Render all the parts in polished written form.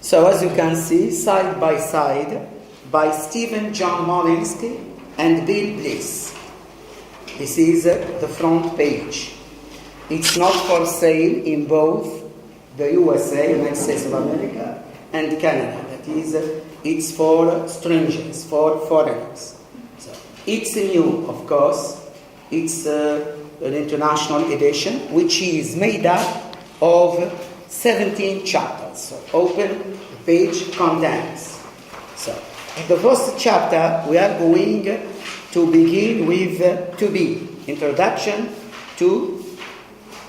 So as you can see, side by side, by Stephen John Molinsky and Bill Bliss. This is the front page. It's not for sale in both the USA, United States of America, and Canada. That is, it's for strangers, for foreigners. So it's new, of course. It's an international edition, which is made up of 17 chapters. So open the page, contents. So in the first chapter, we are going to begin with to be, introduction to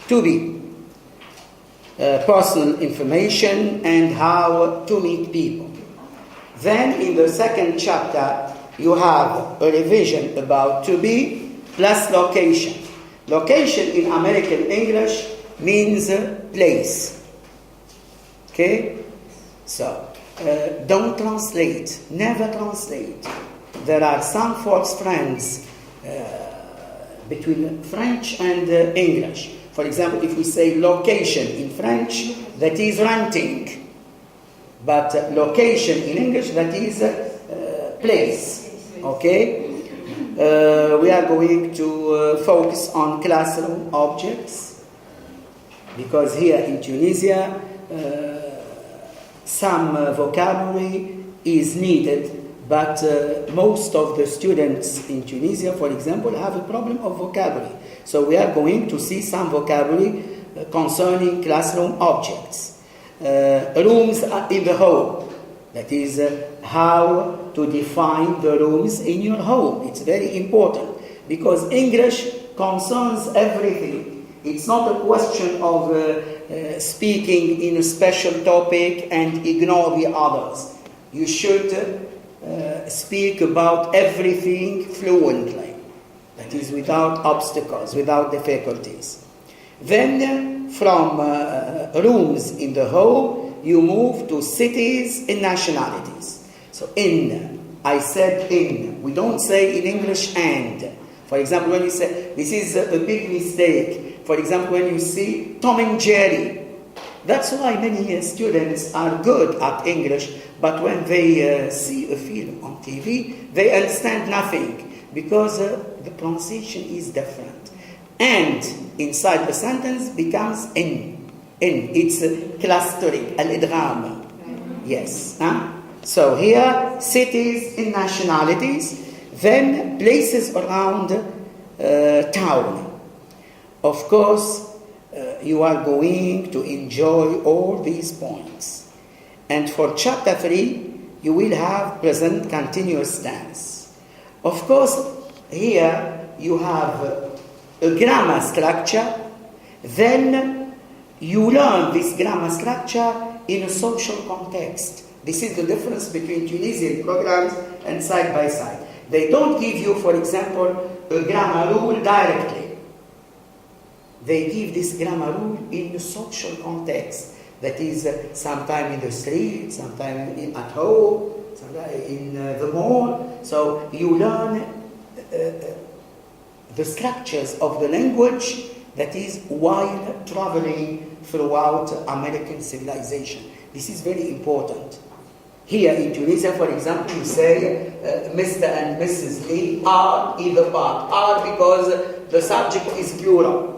be. Personal information and how to meet people. Then in the second chapter you have a revision about to be plus location. Location in American English means place. Okay? So don't translate, never translate. There are some false friends between French and English. For example, if we say location in French, that is renting. But location in English, that is place. Okay? We are going to focus on classroom objects, because here in Tunisia, some vocabulary is needed, but most of the students in Tunisia, for example, have a problem of vocabulary. So we are going to see some vocabulary concerning classroom objects. Rooms in the home. That is how to define the rooms in your home. It's very important, because English concerns everything. It's not a question of speaking in a special topic and ignore the others. You should speak about everything fluently. That is without obstacles, without difficulties. Then from rooms in the home, you move to cities and nationalities. So in, I said in. We don't say in English and. For example, when you say, this is a big mistake. For example, when you see Tom and Jerry. That's why many students are good at English, but when they see a film on TV, they understand nothing, because the pronunciation is different. And inside the sentence becomes in. It's clustering, al-idgham. Yes. So here, cities and nationalities, then places around town. Of course, you are going to enjoy all these points. And for chapter 3, you will have present continuous tense. Of course, here you have a grammar structure, then you learn this grammar structure in a social context. This is the difference between Tunisian programs and side by side. They don't give you, for example, a grammar rule directly. They give this grammar rule in a social context. That is, sometime in the street, sometime at home, sometime in the mall. So you learn the structures of the language, that is, while traveling throughout American civilization. This is very important. Here in Tunisia, for example, you say Mr. and Mrs. Lee are in the part. Are because the subject is plural.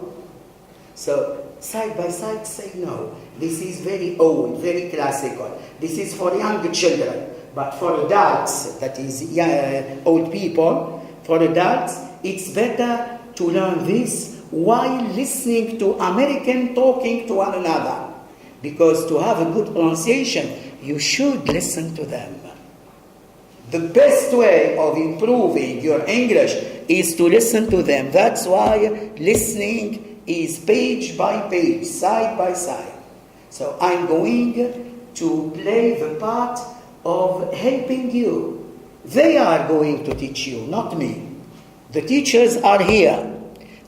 So side by side say no. This is very old, very classical. This is for young children. But for adults, that is old people, for adults, it's better to learn this while listening to American talking to one another. Because to have a good pronunciation, you should listen to them. The best way of improving your English is to listen to them. That's why listening is page by page, side by side. So I'm going to play the part of helping you. They are going to teach you, not me. The teachers are here.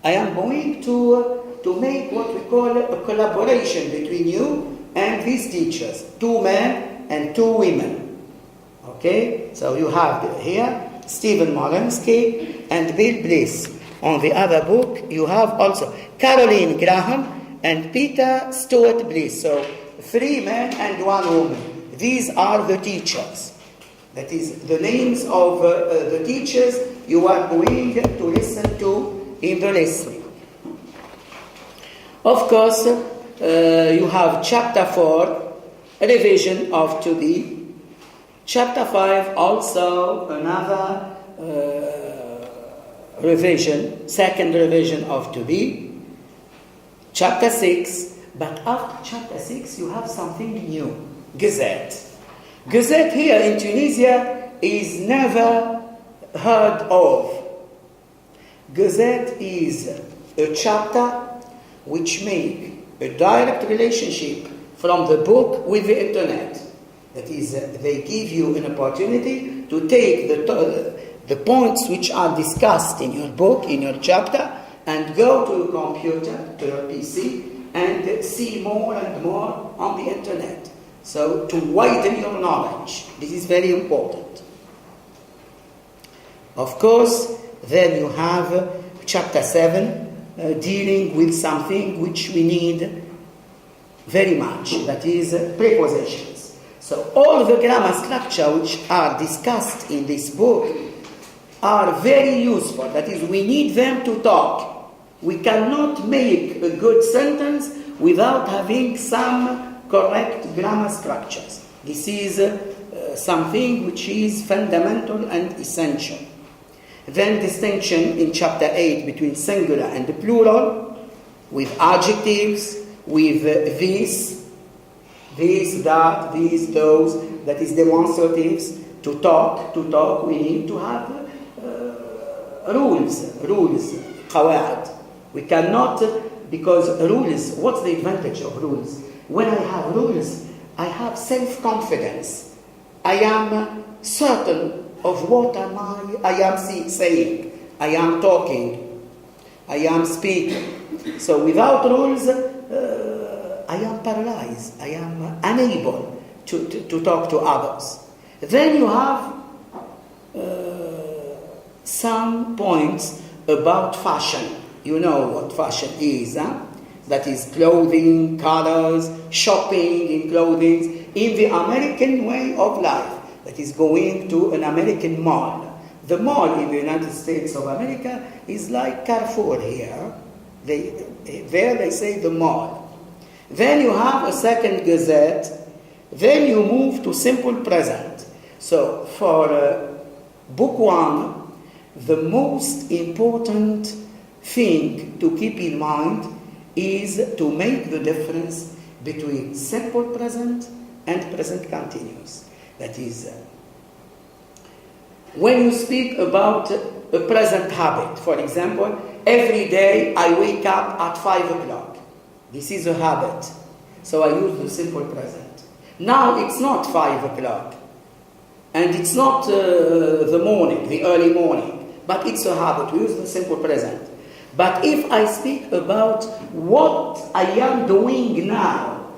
I am going to make what we call a collaboration between you and these teachers, 2 men and 2 women. Okay? So you have here Stephen Molinsky and Bill Bliss. On the other book, you have also Caroline Graham and Peter Stewart Bliss. So 3 men and 1 woman. These are the teachers. That is the names of the teachers you are going to listen to in the listening. Of course, you have chapter 4, a revision of to be. Chapter 5, also another revision, second revision of to be. Chapter 6, but after chapter 6 you have something new, Gazette. Gazette here in Tunisia is never heard of. Gazette is a chapter which makes a direct relationship from the book with the internet. That is, they give you an opportunity to take the points which are discussed in your book, in your chapter, and go to your computer, to your PC, and see more and more on the internet. So, to widen your knowledge. This is very important. Of course, then you have chapter 7, dealing with something which we need very much, that is prepositions. So all the grammar structure which are discussed in this book are very useful. That is, we need them to talk. We cannot make a good sentence without having some correct grammar structures. This is something which is fundamental and essential. Then distinction in chapter 8 between singular and plural, with adjectives, with this, that, these, those, that is demonstratives. To talk, we need to have rules, قواعد. We cannot, because rules, what's the advantage of rules? When I have rules, I have self-confidence. I am certain of what I am saying. I am talking. I am speaking. So without rules, I am paralyzed. I am unable to talk to others. Then you have some points about fashion. You know what fashion is, huh? That is clothing, colors, shopping in clothing, in the American way of life. That is going to an American mall. The mall in the United States of America is like Carrefour here. There they say the mall. Then you have a second gazette. Then you move to simple present. So for book 1, the most important thing to keep in mind is to make the difference between simple present and present continuous. That is, when you speak about a present habit, for example, every day I wake up at 5 o'clock. This is a habit. So I use the simple present. Now it's not 5 o'clock. And it's not the morning, the early morning. But it's a habit. We use the simple present. But if I speak about what I am doing now,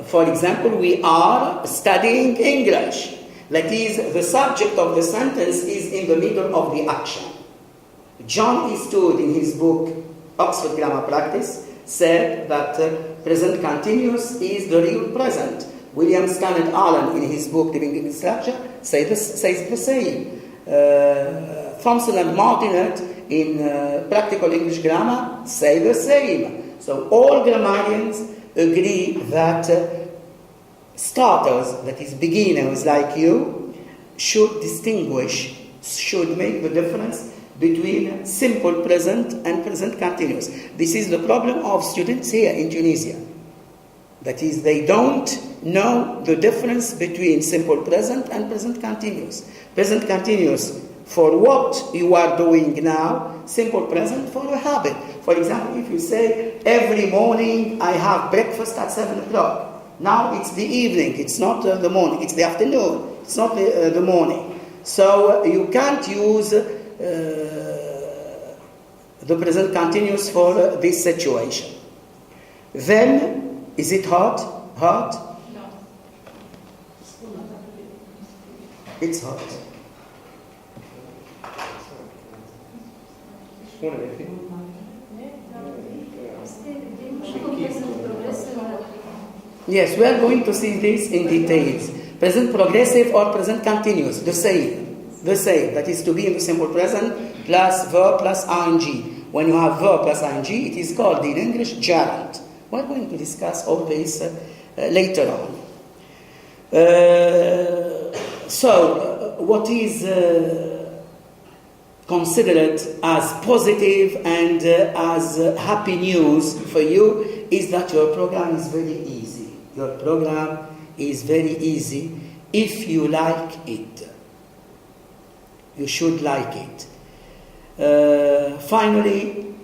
for example, we are studying English. That is, the subject of the sentence is in the middle of the action. John Eastwood, in his book, Oxford Grammar Practice, said that present continuous is the real present. William Scarlett Allen, in his book, Living English Structure, says the same. Thompson and Martinet, in Practical English Grammar, say the same. So all grammarians agree that starters, that is beginners like you, should distinguish, should make the difference between simple present and present continuous. This is the problem of students here in Tunisia. That is, they don't know the difference between simple present and present continuous. Present continuous for what you are doing now, simple present for a habit. For example, if you say, every morning I have breakfast at 7 o'clock. Now it's the evening, it's not the morning, it's the afternoon, it's not the morning. So you can't use the present continuous for this situation. Then, is it hot? Hot? No. It's hot. Yes, we are going to see this in details. Present progressive or present continuous, the same. The same. That is to be in the simple present plus verb plus ing. When you have verb plus ing, it is called in English gerund. We are going to discuss all this later on. What is considered as positive and as happy news for you is that your program is very easy. Your program is very easy if you like it. You should like it. Finally,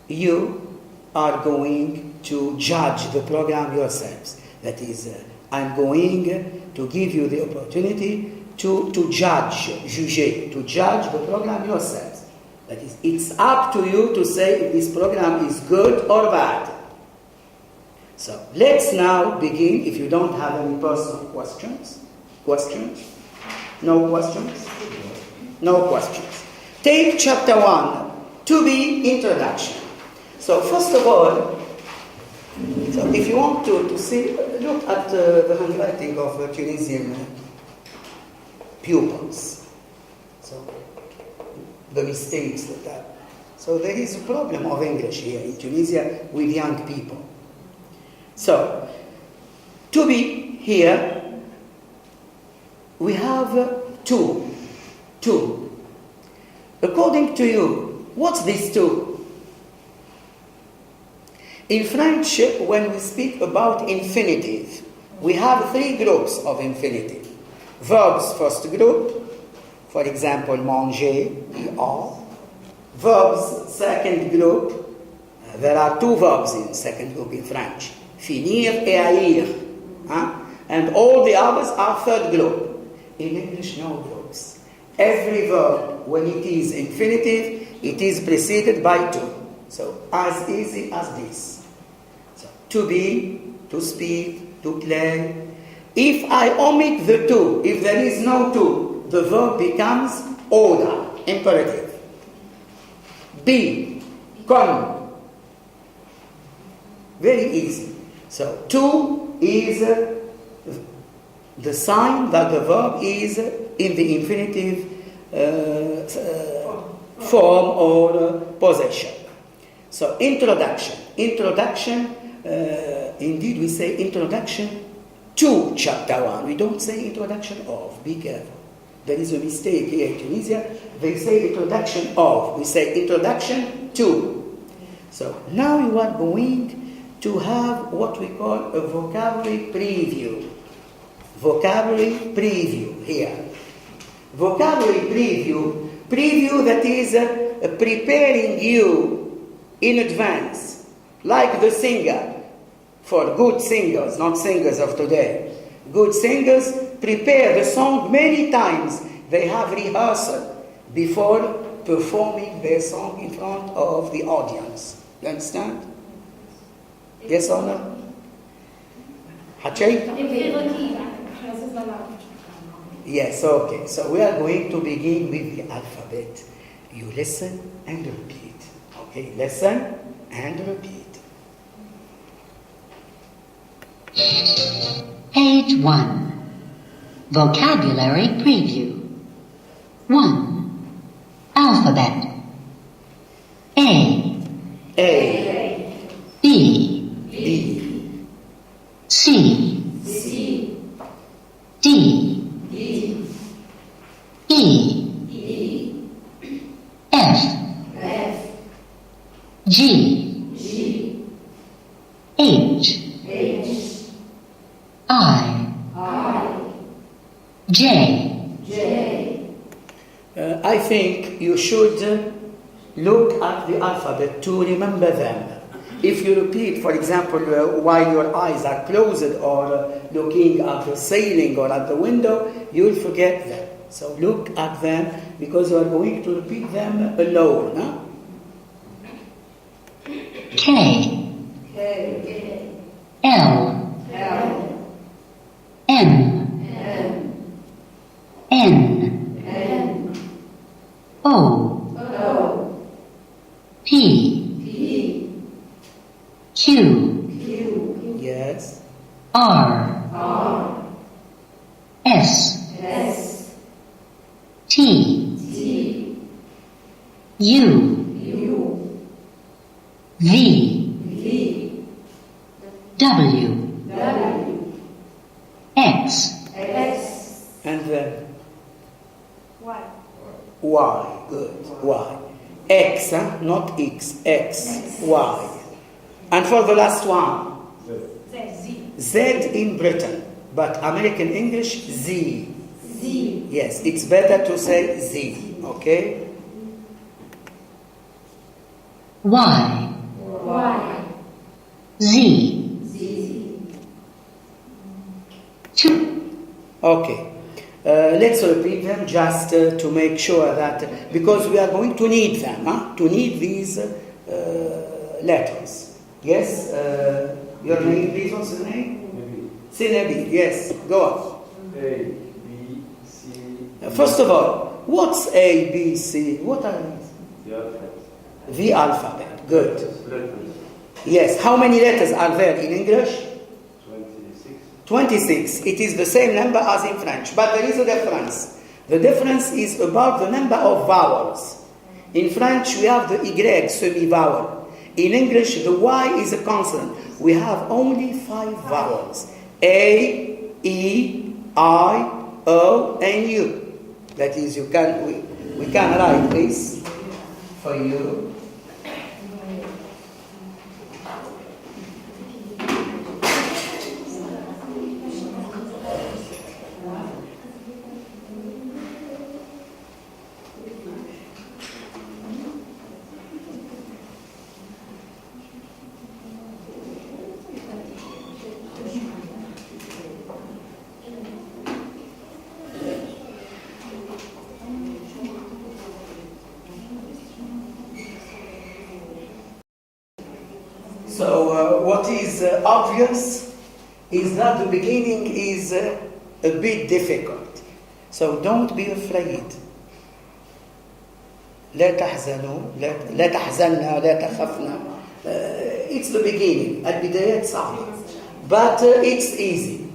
you are going to judge the program yourselves. That is, I'm going to give you the opportunity to judge the program yourselves. That is, it's up to you to say if this program is good or bad. So let's now begin. If you don't have any personal questions? No questions? No questions. Take chapter 1, to be introduction. So first of all, so if you want to see, look at the handwriting of Tunisian pupils. So the mistakes that. So there is a problem of English here in Tunisia with young people. So, to be here, we have two. According to you, what's this two? In French, when we speak about infinitive, we have three groups of infinitive. Verbs, first group, for example, manger, er. Verbs, second group, there are two verbs in second group in French. Finir et haïr. And all the others are third group. In English, no groups. Every verb, when it is infinitive, it is preceded by two. So, as easy as this. So, to be, to speak, to play. If I omit the two, if there is no two, the verb becomes order, imperative. Be, come. Very easy. So, to is the sign that the verb is in the infinitive form or possession. So, introduction. Introduction, indeed we say introduction to chapter 1. We don't say introduction of. Be careful. There is a mistake here in Tunisia. They say introduction of. We say introduction to. So, now you are going to have what we call a vocabulary preview. Vocabulary preview here. Vocabulary preview that is preparing you in advance, like the singer. For good singers, not singers of today. Good singers prepare the song many times. They have rehearsal before performing their song in front of the audience. You understand? Yes or no? Hachay? Yes, okay. So we are going to begin with the alphabet. You listen and repeat. Okay, listen and repeat. Page 1. Vocabulary Preview. 1. Alphabet. A. B. C. D. E. F. G. H. I. J. I think you should look at the alphabet to remember them. If you repeat, for example, while your eyes are closed or looking at the ceiling or at the window, you will forget them. So look at them because you are going to repeat them alone. Huh? K. L. M. N. O. P. Q. Yes. T, T, U, U, V, V, W, W, X, X, And then Y, Y. Good. Y. X, huh? Not X. X. Y. And for the last one, Z, Z in Britain, but American English, Z. Z, Yes, it's better to say Z. Okay? Y, Y, Z, Z, 2, Okay. Let's repeat them just to make sure that, because we are going to need them, to need these letters. Yes? Your name, please, what's your name? Sinabi. Yes, go on. A, B, C. First of all, what's A, B, C? What are these? The alphabet. The alphabet. Good. Letters. Yes, how many letters are there in English? 26. 26. It is the same number as in French, but there is a difference. The difference is about the number of vowels. In French, we have the Y, semi-vowel. In English, the Y is a consonant. We have only 5 vowels. A, E, I, O, and U. That is, we can write this for you. So what is obvious is that the beginning is a bit difficult. So don't be afraid. لا تحزنوا لا تحزننا لا تخافنا. It's the beginning. البدايات صعبة. But it's easy.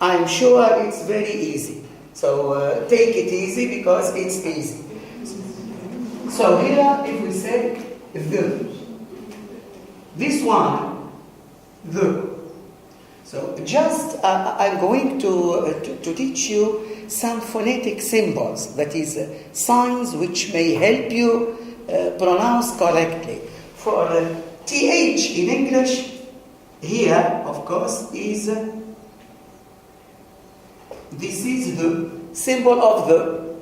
I'm sure it's very easy. So take it easy because it's easy. So here, if we say the, this one, the. So just I'm going to teach you some phonetic symbols, that is, signs which may help you pronounce correctly. For TH in English, here, of course, is this is the symbol of the.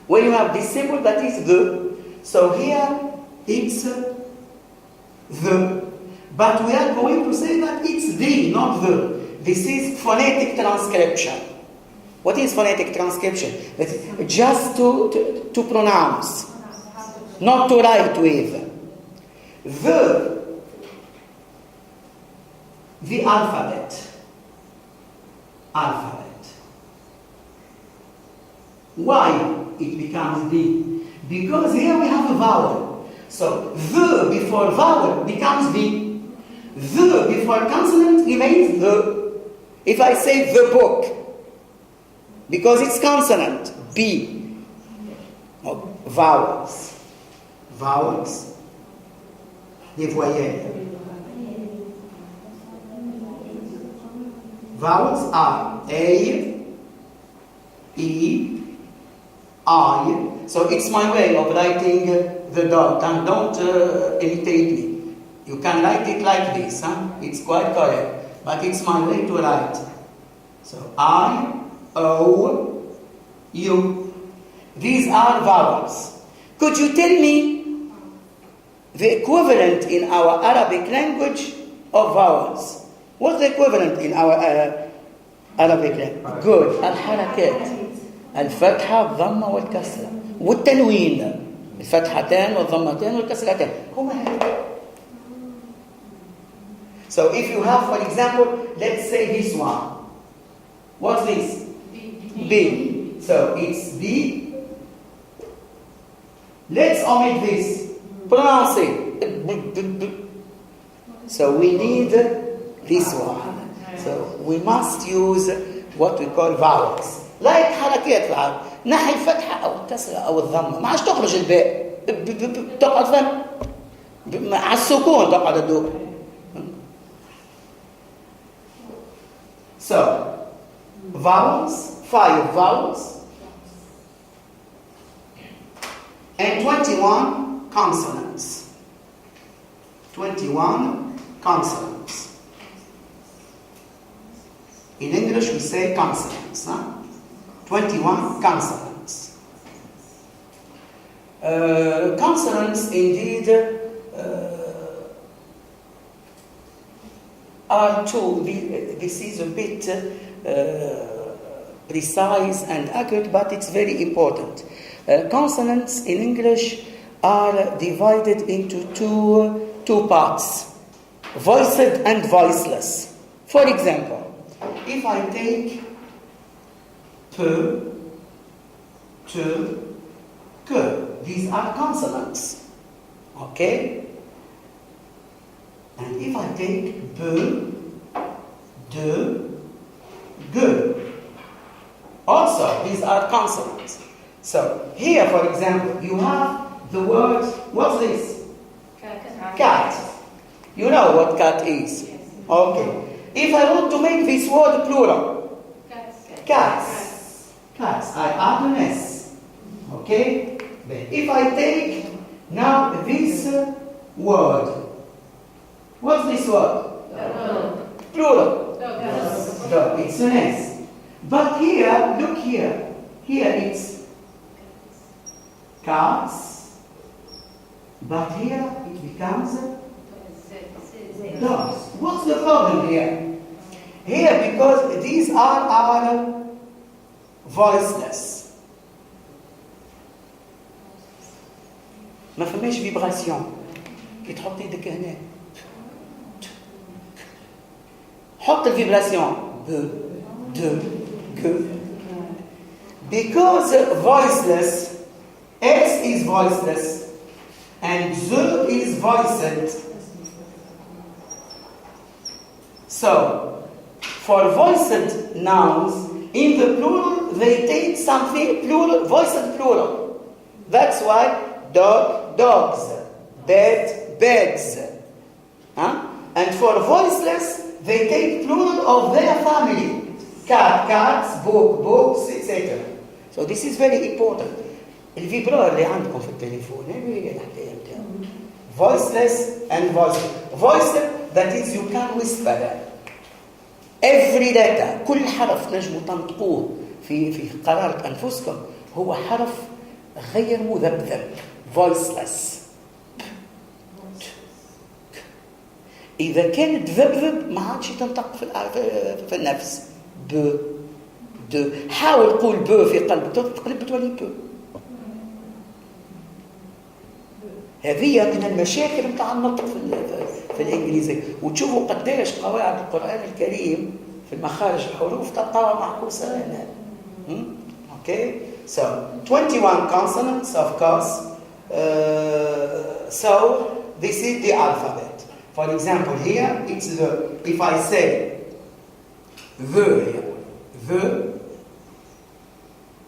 When you have this symbol, that is the. So here, it's the. But we are going to say that it's the, not the. This is phonetic transcription. What is phonetic transcription? That is just to pronounce, not to write with. The alphabet. Alphabet. Why it becomes the? Because here we have a vowel. So the before vowel becomes the. The before consonant remains the. If I say the book, because it's consonant, B. Oh, vowels. Vowels. Des voyelles. Vowels are A, E, I. So it's my way of writing the dot. And don't imitate me. You can write it like this. It's quite correct. But it's my way to write. So I, O, U. These are vowels. Could you tell me the equivalent in our Arabic language of vowels? What's the equivalent in our Arabic language? Good. الحركات. الفتحة الضمة والكسرة والتنوين. الفتحتان والضمتان والكسرتان. هما هذا. So if you have, for example, let's say this one. What's this? B. So it's B. Let's omit this. Pronounce it. So we need this one. So we must use what we call vowels. Like حركات العرب. نحي الفتحة أو الكسرة أو الضمة، ما عادش تخرج الباء، تقعد فين؟ على السكون تقعد تدور. So, vowels, 5 vowels, and 21 consonants. 21 consonants. In English we say consonants, huh? 21 consonants. Consonants indeed are two. This is a bit precise and accurate, but it's very important. Consonants in English are divided into two parts, voiced and voiceless. For example, if I take p, t, k, these are consonants, okay? And if I take b, d, g, also these are consonants. So here, for example, you have the word, what's this? Cat. You know what cat is? Okay. If I want to make this word plural, cats. Cats, I add an S. Okay? Then if I take now this word, what's this word? Plural. Dog. It's an S. But here, look here. Here it's cats. But here it becomes dogs. What's the problem here? Here, because these are our voiceless. ما فماش فيبراسيون كي تحط يدك هنا حط الفيبراسيون ب د ك because voiceless S is voiceless and Z is voiced. So for voiced nouns in the plural they take something plural, voiced plural. That's why dog, dogs, bed, beds. Huh? And for voiceless, they take plural of their family. Cat, cats, book, books, etc. So this is very important. الفيبرار اللي عندكم في التليفون هذه هي الحكاية بتاعه. Voiceless and voiced. Voiced, that is you can whisper. Every letter, كل حرف نجموا تنطقوه في قرارة أنفسكم هو حرف غير مذبذب. Voiceless. إذا كان تذبذب ما عادش تنطق في النفس. ب د حاول قول ب في قلبك تقلب بتولي ب. هذه من المشاكل متاع النطق في الإنجليزية وتشوفوا قديش قواعد القرآن الكريم في المخارج الحروف تلقاها معكوسة هنا. Okay, so 21 consonants, of course. So this is the alphabet. For example, here it's the. If I say the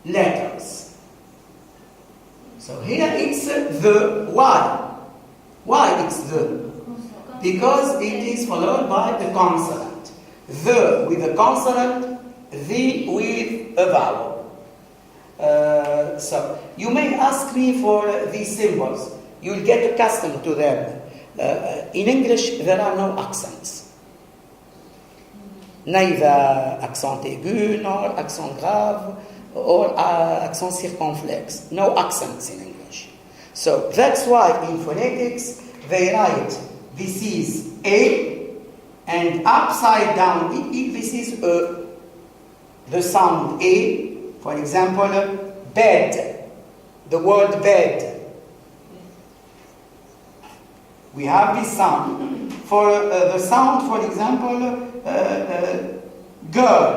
letters. So here it's the why. Why it's the? Because it is followed by the consonant. The with a consonant, the with a vowel. So you may ask me for these symbols. You'll get accustomed to them. In English, there are no accents. Neither accent aigu nor accent grave or accent circumflex. No accents in English. So that's why in phonetics they write this is A and upside down this is the sound A. For example, bed. The word bed. We have this sound. For the sound, for example, girl.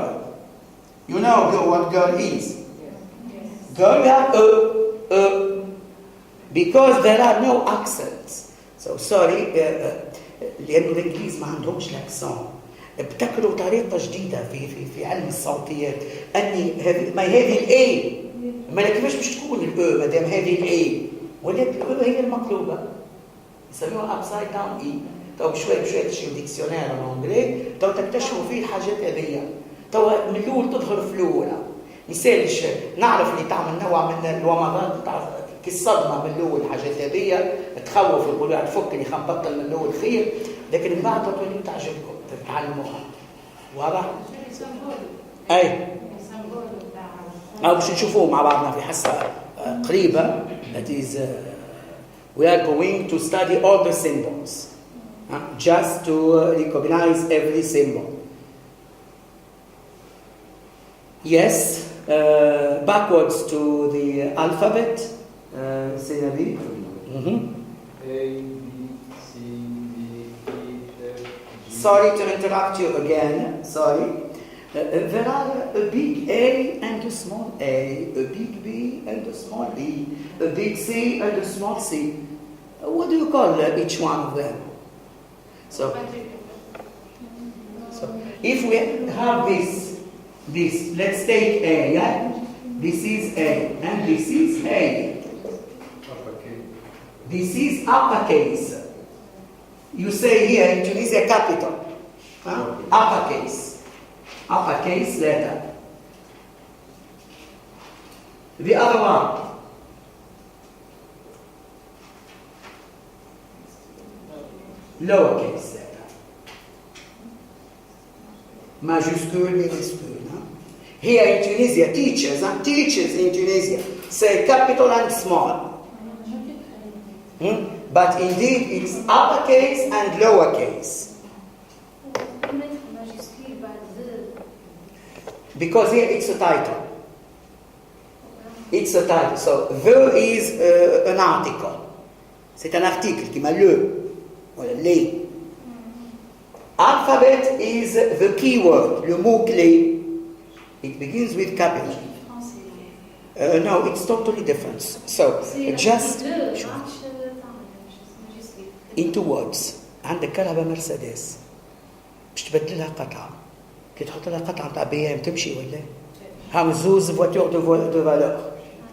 You know what girl is. Yes. Girl, we have because there are no accents. So sorry, لأنه الإنجليز ما عندهمش الأكسون. ابتكروا طريقة جديدة في علم الصوتيات. أني هذه الA ما كيفاش باش تكون الأو ما دام هذه الأي ولات الأو هي المطلوبة يسموها أبسايد داون إي. تو بشوي تشوف ديكسيونير الأنجلي تو تكتشفوا فيه الحاجات هذيا. تو من الأول تظهر في الأولى يسالش نعرف اللي تعمل نوع من الومضات تاع كي الصدمه من الاول الحاجات هذيا تخوف يقولوا تفكني خلينا نبطل من الاول خير، لكن من بعد تولي تعجبكم تتعلموها. واضح؟ اي باش نشوفوه مع بعضنا في حصه قريبه. that is we are going to study all the symbols just to recognize every symbol. Yes, backwards to the alphabet. Say Nabi. A, B, C, D, E, F, G. Sorry to interrupt you again. Sorry. There are a big A and a small a big B and a small B, a big C and a small C. What do you call each one of them? So if we have this, let's take A, yeah? This is A, and this is A. This is uppercase. You say here in Tunisia capital. Uppercase letter. The other one. Lowercase letter. Majuscule, minuscule. Here in Tunisia, teachers in Tunisia say capital and small. But indeed it's uppercase and lowercase. Because here it's a title. It's a title. So the is an article. C'est un article qui m'a le. Voilà, les. Alphabet is the keyword, le mot-clé. It begins with capital. No, it's totally different. So, just into words. عندك كهرباء مرسيدس باش تبدلها قطعة. كي تحط لها قطعة نتاع بي ام تمشي ولا؟ هم زوز فواتور دو فالور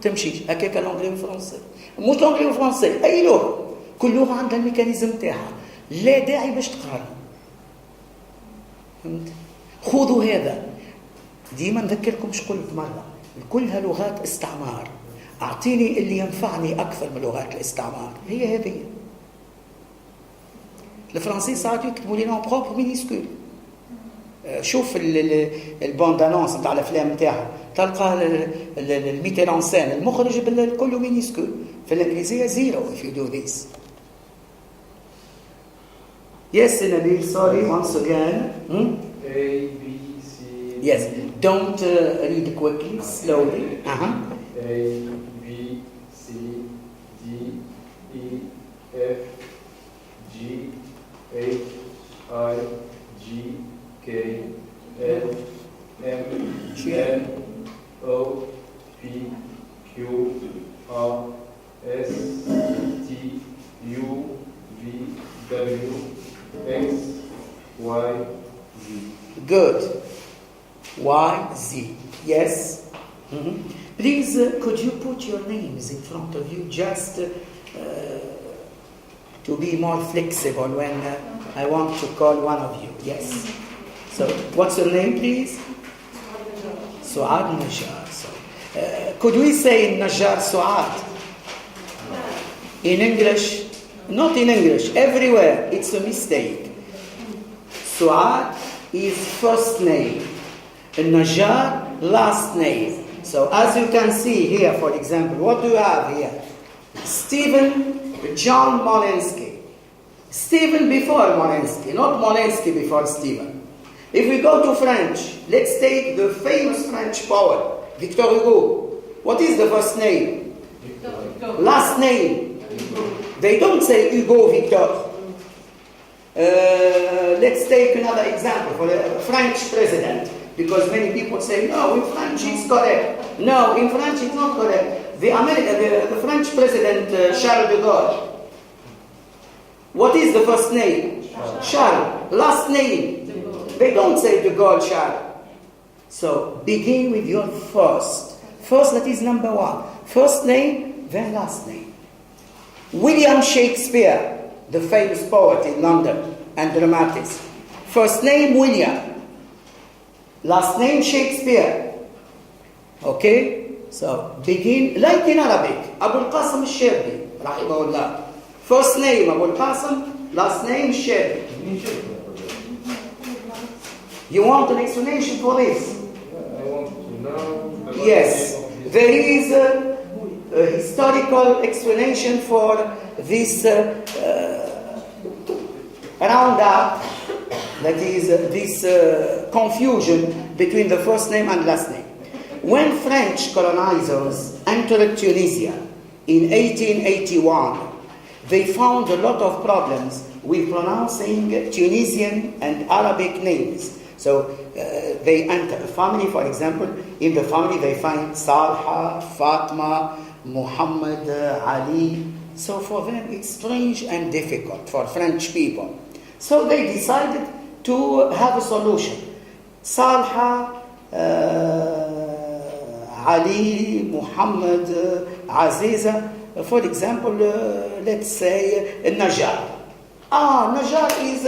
تمشي هكاك الانجلي والفرنسي. مش الانجلي والفرنسي أي لغة. كل لغة عندها الميكانيزم تاعها. لا داعي باش تقارن. فهمت؟ خذوا هذا. ديما نذكركم ايش قلت مرة. كلها لغات استعمار. أعطيني اللي ينفعني أكثر من لغات الاستعمار. هي هذه. الفرنسي ساعات يكتبوا لي نون بروبر مينيسكول. شوف البوندانونس نتاع الافلام نتاعها تلقى الميتير سين المخرج كله مينيسكول. في الانجليزيه زيرو if you do this. Yes, Nabil, sorry once again. A, B, C. Yes, don't read quickly, slowly. A, B, C, D, E, F, G, H, I, G, K, L, M, N, O, P, Q, R, S, T, U, V, W, X, Y, Z. Good. Y, Z. Yes. Please, could you put your names in front of you just to be more flexible when I want to call one of you. Yes. So, what's your name, please? Suad Najjar. So, could we say Najjar Suad? In English? Not in English. Everywhere. It's a mistake. Suad is first name. Najjar, last name. So, as you can see here, for example, what do you have here? Stephen John Molensky. Stephen before Molensky, not Molensky before Stephen. If we go to French, let's take the famous French poet, Victor Hugo. What is the first name? Victor. Last name? They don't say Hugo Victor. Let's take another example for a French president, because many people say, no, in French it's correct. No, in French it's not correct. The French president, Charles de Gaulle. What is the first name? Charles. Last name? They don't say de Gaulle Charles. So begin with your First, that is number one. First name, then last name. William Shakespeare, the famous poet in London and dramatist. First name, William. Last name, Shakespeare. Okay? So, begin, like in Arabic, Abu al-Qasim al-Shirbi, rahimahullah. First name, Abu al-Qasim, last name, Shirbi. You want an explanation for this? I want to know the Yes. name of this. There is a historical explanation for this roundup, that is this confusion between the first name and last name. When French colonizers entered Tunisia in 1881, they found a lot of problems with pronouncing Tunisian and Arabic names. So they enter a family, for example, in the family they find Salha, Fatma, Muhammad, Ali. So for them it's strange and difficult for French people. So they decided to have a solution. Salha, Ali, Muhammad, Aziza, for example, let's say Najjar. Najjar is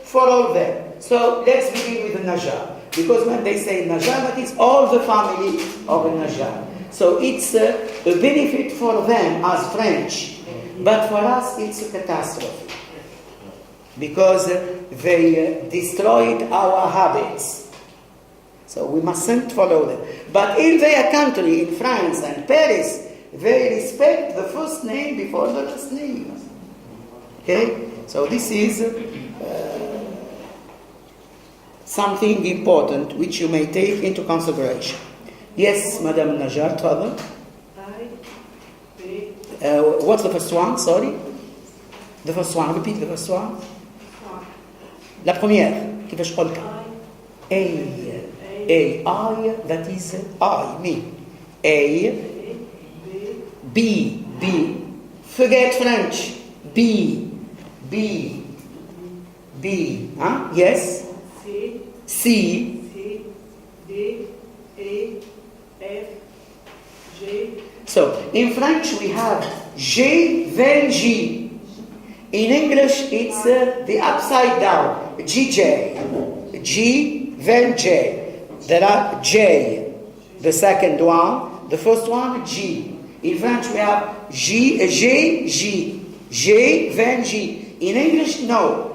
for all them. So let's begin with the Najjar. Because when they say Najjar, that is all the family of Najjar. So it's a benefit for them as French. But for us, it's a catastrophe. Because they destroyed our habits. So we mustn't follow them. But in their country, in France and Paris, they respect the first name before the last name. Okay? So this is something important which you may take into consideration. Yes, Madame Najjar, tfadal. What's the first one? Sorry? The first one. Repeat the first one. La première. كيفاش قلتها؟ A. I, that is I, me. A. B. Forget French. B. Huh? Yes? C. D, E, F, G. So, in French we have G, then G. In English it's the upside down. GJ. G, then J. There are J, the second one. The first one, G. In French we have G, then G. In English, no.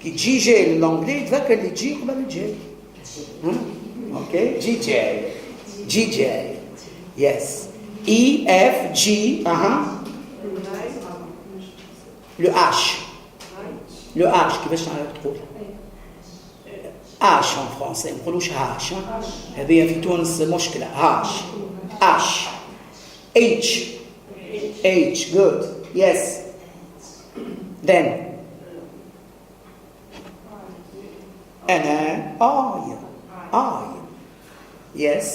كي جي جي للانجلي تذكر اللي جي قبل الجي. اوكي جي جي yes E F G le H كيفاش تقول H en français ما نقولوش H. هذه في تونس مشكلة. H H good yes then I. Yes.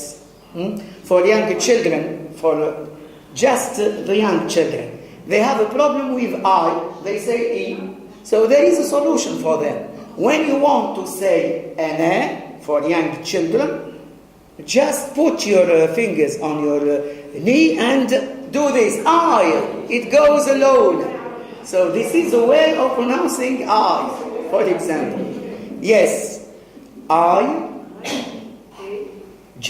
For young children, for just the young children, they have a problem with I, they say E. So there is a solution for them. When you want to say Ana for young children, just put your fingers on your knee and do this. I. It goes alone. So this is a way of pronouncing I, for example. Yes, I, J,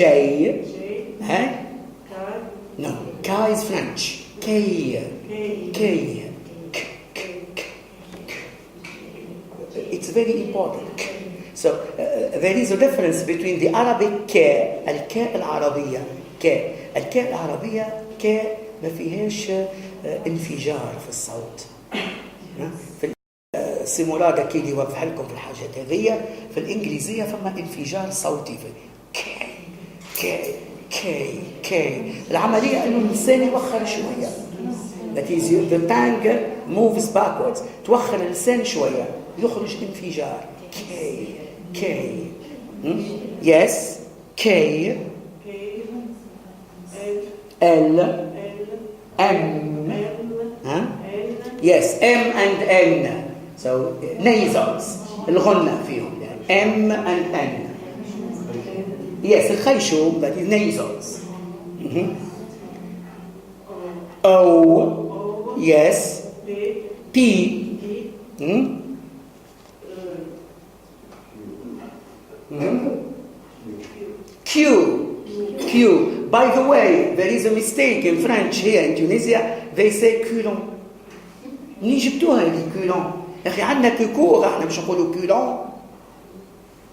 no, K is French. K. It's very important. So there is a difference between the Arabic K, الكاء العربية. الكاء العربية K ما فيهاش انفجار في الصوت. في سيمولادا كي يوضح لكم في الحاجات هذية. في الإنجليزية فما انفجار صوتي في كي. العملية إنه الإنسان يوخر شوية. That is the tongue moves backwards. توخر اللسان شوية يخرج انفجار. K. Yes. K. L. M. Huh? Yes. M and N. So nasals. الغنة فيهم. M and N. Yes, الخيشوم, that is nasals. Mhm. O. Yes. P. P. Q. Hmm? Mhm. Q. Q. By the way, there is a mistake in French here in Tunisia. They say culon. منين جبتوها هذه كولون؟ يا اخي عندنا كوكور، احنا مش نقولوا كولون.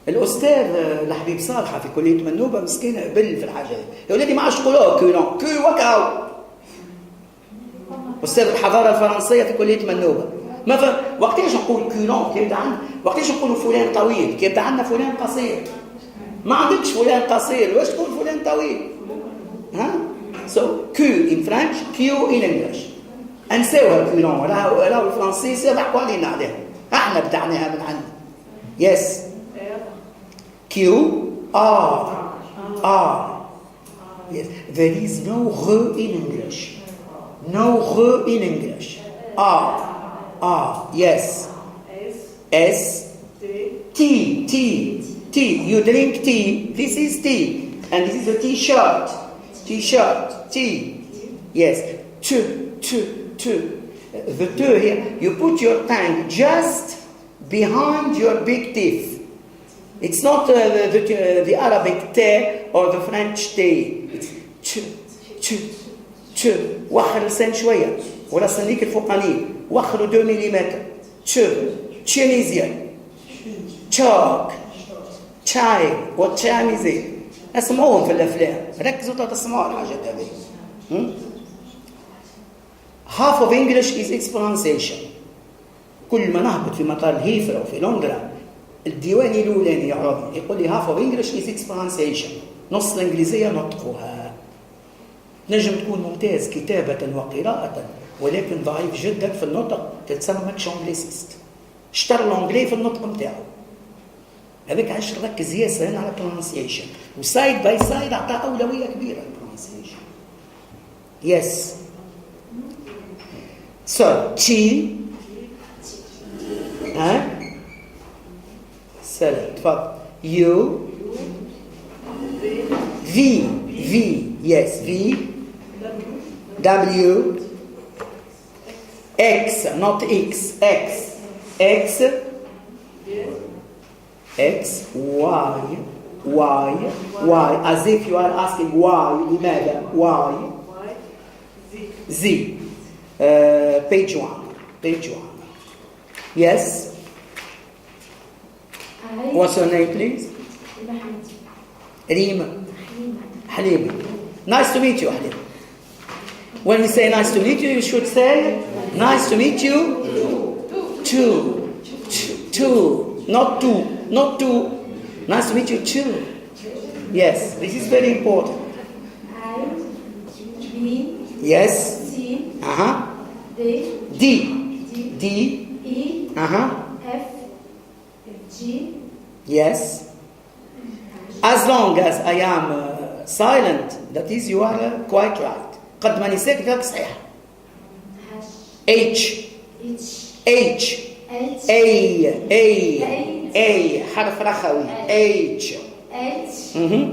الاستاذ الحبيب صالحه في كليه منوبه مسكين قبل في الحاجه يا ولادي ما عادش تقولوها كولون، كو وكاو. استاذ الحضاره الفرنسيه في كليه منوبه ما ف... وقتاش نقول كولون كي يبدا عندنا، وقتاش نقولوا فلان طويل كي يبدا عندنا فلان قصير. ما عندكش فلان قصير، واش تقول فلان طويل؟ ها؟ So Q in French, Q in English. انساوها كولون، راهو الفرنسيس يضحكوا علينا عليها، احنا بدعناها من عندنا. Yes. Q R R. Yes. There is no R in English. No R in English. R R. Yes. S T T T. You drink tea. This is tea, and this is a T-shirt. T-shirt. T. Yes. T T T. The T here. You put your tongue just behind your big teeth. It's not the Arabic T or the French T. It's T T T. وخر اللسان شوية ولا السنيك الفوقاني وخروا 2 ملم. T. Tunisian. Chalk. Chai. What time is it? اسمعوهم في الأفلام، ركزوا تسمعوا الحاجات هذه. Half of English is its pronunciation. كل ما نهبط في مطار الهيثرو في لندن الديواني الأولاني يعرضني يقول لي half of English is its pronunciation. نص الإنجليزية نطقها. نجم تكون ممتاز كتابة وقراءة ولكن ضعيف جدا في النطق، تتسمى ماكش انجليسيست. اشتر الانجلي في النطق نتاعو. هذاك عايش ركز ياسر هنا على pronunciation وسايد باي سايد اعطاه أولوية كبيرة pronunciation. Yes. So T. ها؟ سلام تفضل. U. V. V. Yes. V. W. X. Not X. X. X. X. Y. Y. Y. As if you are asking why. لماذا? Why. Z. Page 1. Page 1. Yes. What's your name, please? Rima. Halima. Nice to meet you, Halima. When we say nice to meet you, you should say nice to meet you. Two. Two. Not two. Not two. Nice to meet you too. Yes, this is very important. I, B, Yes. C, Uh-huh. D, D. D. E, Uh-huh. F, G, Yes. As long as I am silent, that is, you are quite right. قد ما نسيت ذاك صحيح. H. H, H. H, A. حرف رخوي. H. H, Mm-hmm.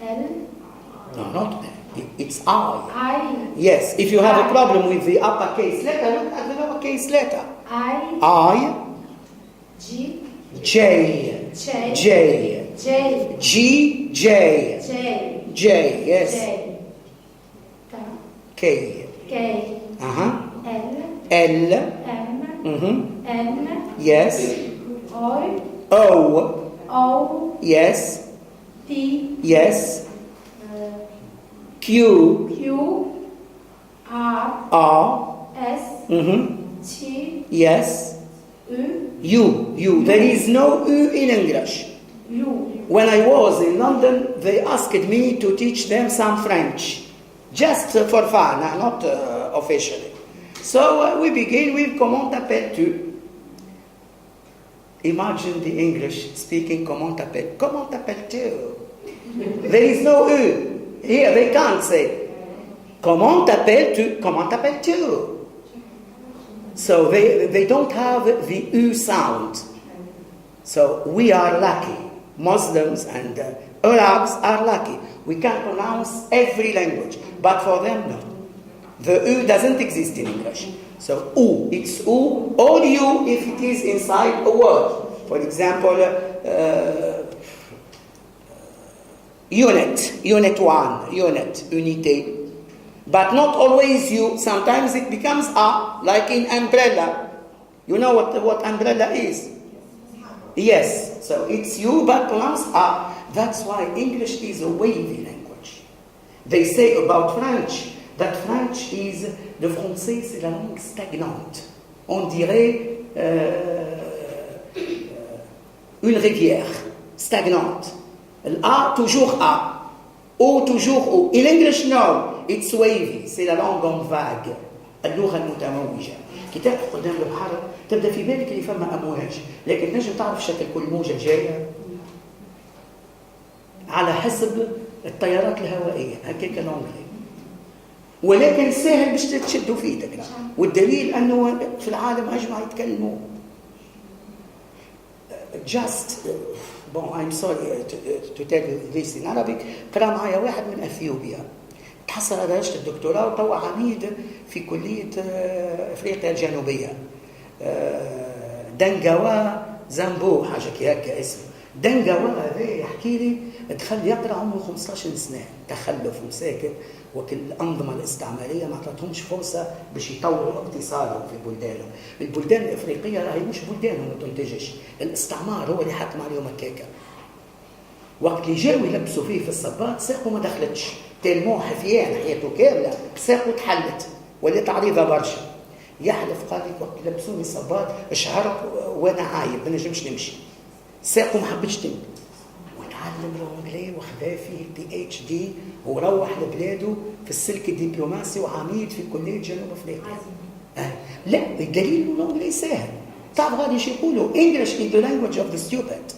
L, No, not that. It's I. I, Yes, if you have a problem with the uppercase letter, look at the lowercase letter. I. G, J. J, J. J, G. J. J, J. Yes. J, K. K, Uh-huh. L, L. M, Mm-hmm. N, Yes. O, O. O, Yes. P, Yes. Q. Q, R, R. S, Mm-hmm. T, Yes. U, U. There is no U in English. U, When I was in London, they asked me to teach them some French. Just for fun, not officially. So we begin with comment t'appelles-tu? Imagine the English speaking comment t'appelles. Comment t'appelles-tu? There is no U. Here they can't say. Comment t'appelles-tu? Comment t'appelles-tu? So they don't have the U sound. So we are lucky. Muslims and Arabs are lucky. We can pronounce every language, but for them, no. The U doesn't exist in English. So U, it's U, all U if it is inside a word. For example, unit 1, unité. But not always U. Sometimes it becomes A, like in umbrella. You know what umbrella is? Yes. So it's U, but pronounced A. That's why English is a wavy language. They say about French that French is, le français c'est la langue stagnante. On dirait une rivière stagnante. A toujours A. O toujours O. In English, no. It's wavy. C'est la langue en vague. اللغة المتموجة. كتاب قدام البحر تبدأ في بالك اللي فما أمواج، لكن نجم تعرف شكل كل موجة جاية على حسب التيارات الهوائية هكاك لونغلي، ولكن سهل باش تشدوا في ايدك. والدليل أنه في العالم أجمع يتكلموا. I'm sorry to tell you this in Arabic. قرأ معايا واحد من أثيوبيا تحصل على درجة الدكتوراه وتوا عميد في كلية أفريقيا الجنوبية. دنجوا زامبو حاجة هكا اسمه. دنجوا هذا يحكي لي دخل يقرأ عمره 15 سنة، تخلف وساكت، وكل الأنظمة الاستعمارية ما عطتهمش فرصة باش يطوروا اقتصادهم في بلدانهم. البلدان الإفريقية راهي مش بلدانهم ما تنتجش، الاستعمار هو اللي حكم عليهم هكاكا. وقت اللي جاوا يلبسوا فيه في الصباط ساقه ما دخلتش، تلمو حفيان حياته كاملة ساقه تحلت ولات عريضة برشا. يحلف قال لك وقت لبسوني صباط اشعرت وانا عايب ما نجمش نمشي، ساقه ما حبتش تمشي. وتعلم الانجلي وخذا فيه PhD وروح لبلاده في السلك الدبلوماسي وعميد في كلية جنوب افريقيا. لا الدليل انه الانجلي سهل. تعرف غادي ايش يقولوا English is the language of the stupid.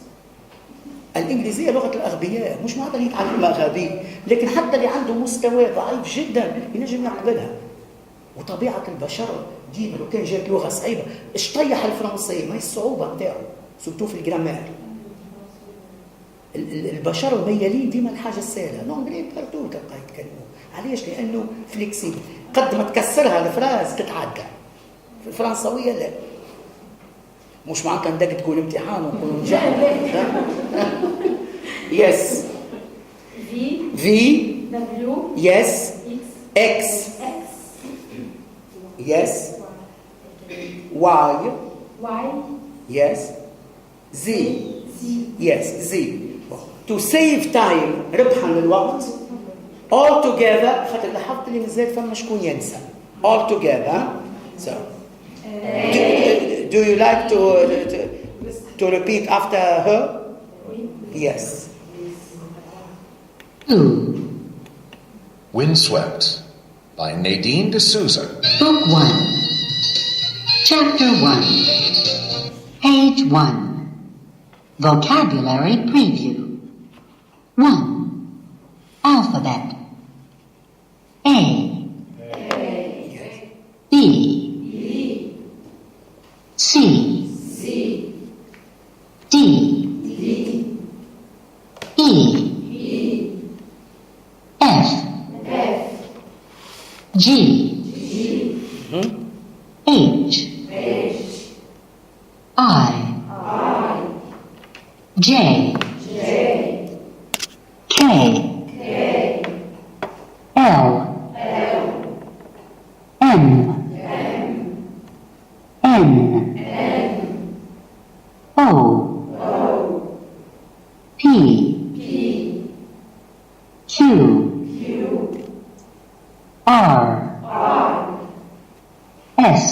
الإنجليزية لغة الأغبياء، مش معناتها اللي يتعلمها غبي، لكن حتى اللي عنده مستوى ضعيف جدا ينجم يعقلها. وطبيعة البشر ديما لو كان جات لغة صعيبة، اش طيح الفرنسي ما هي الصعوبة نتاعو، سورتو في الجرامار. البشر ميالين ديما الحاجة السهلة، الانجلي بارتو تلقى يتكلموا، علاش؟ لأنه فليكسيبل، قد ما تكسرها الفراز تتعدى. في الفرنسوية لا. مش معناتها بدك تكون امتحان ونكون نجحوا. يس في W يس اكس يس واي يس زي يس زي. to save time ربحا للوقت all together. خاطر لاحظت اللي مازال فما شكون ينسى all together. So do you like to repeat after her? Yes. Windswept by Nadine D'Souza. Book 1, Chapter 1, Page 1, Vocabulary Preview. 1. Alphabet. A. B. C. D. E. F. G. H. I. J. K. L. M. N. O. P. Q. R. S.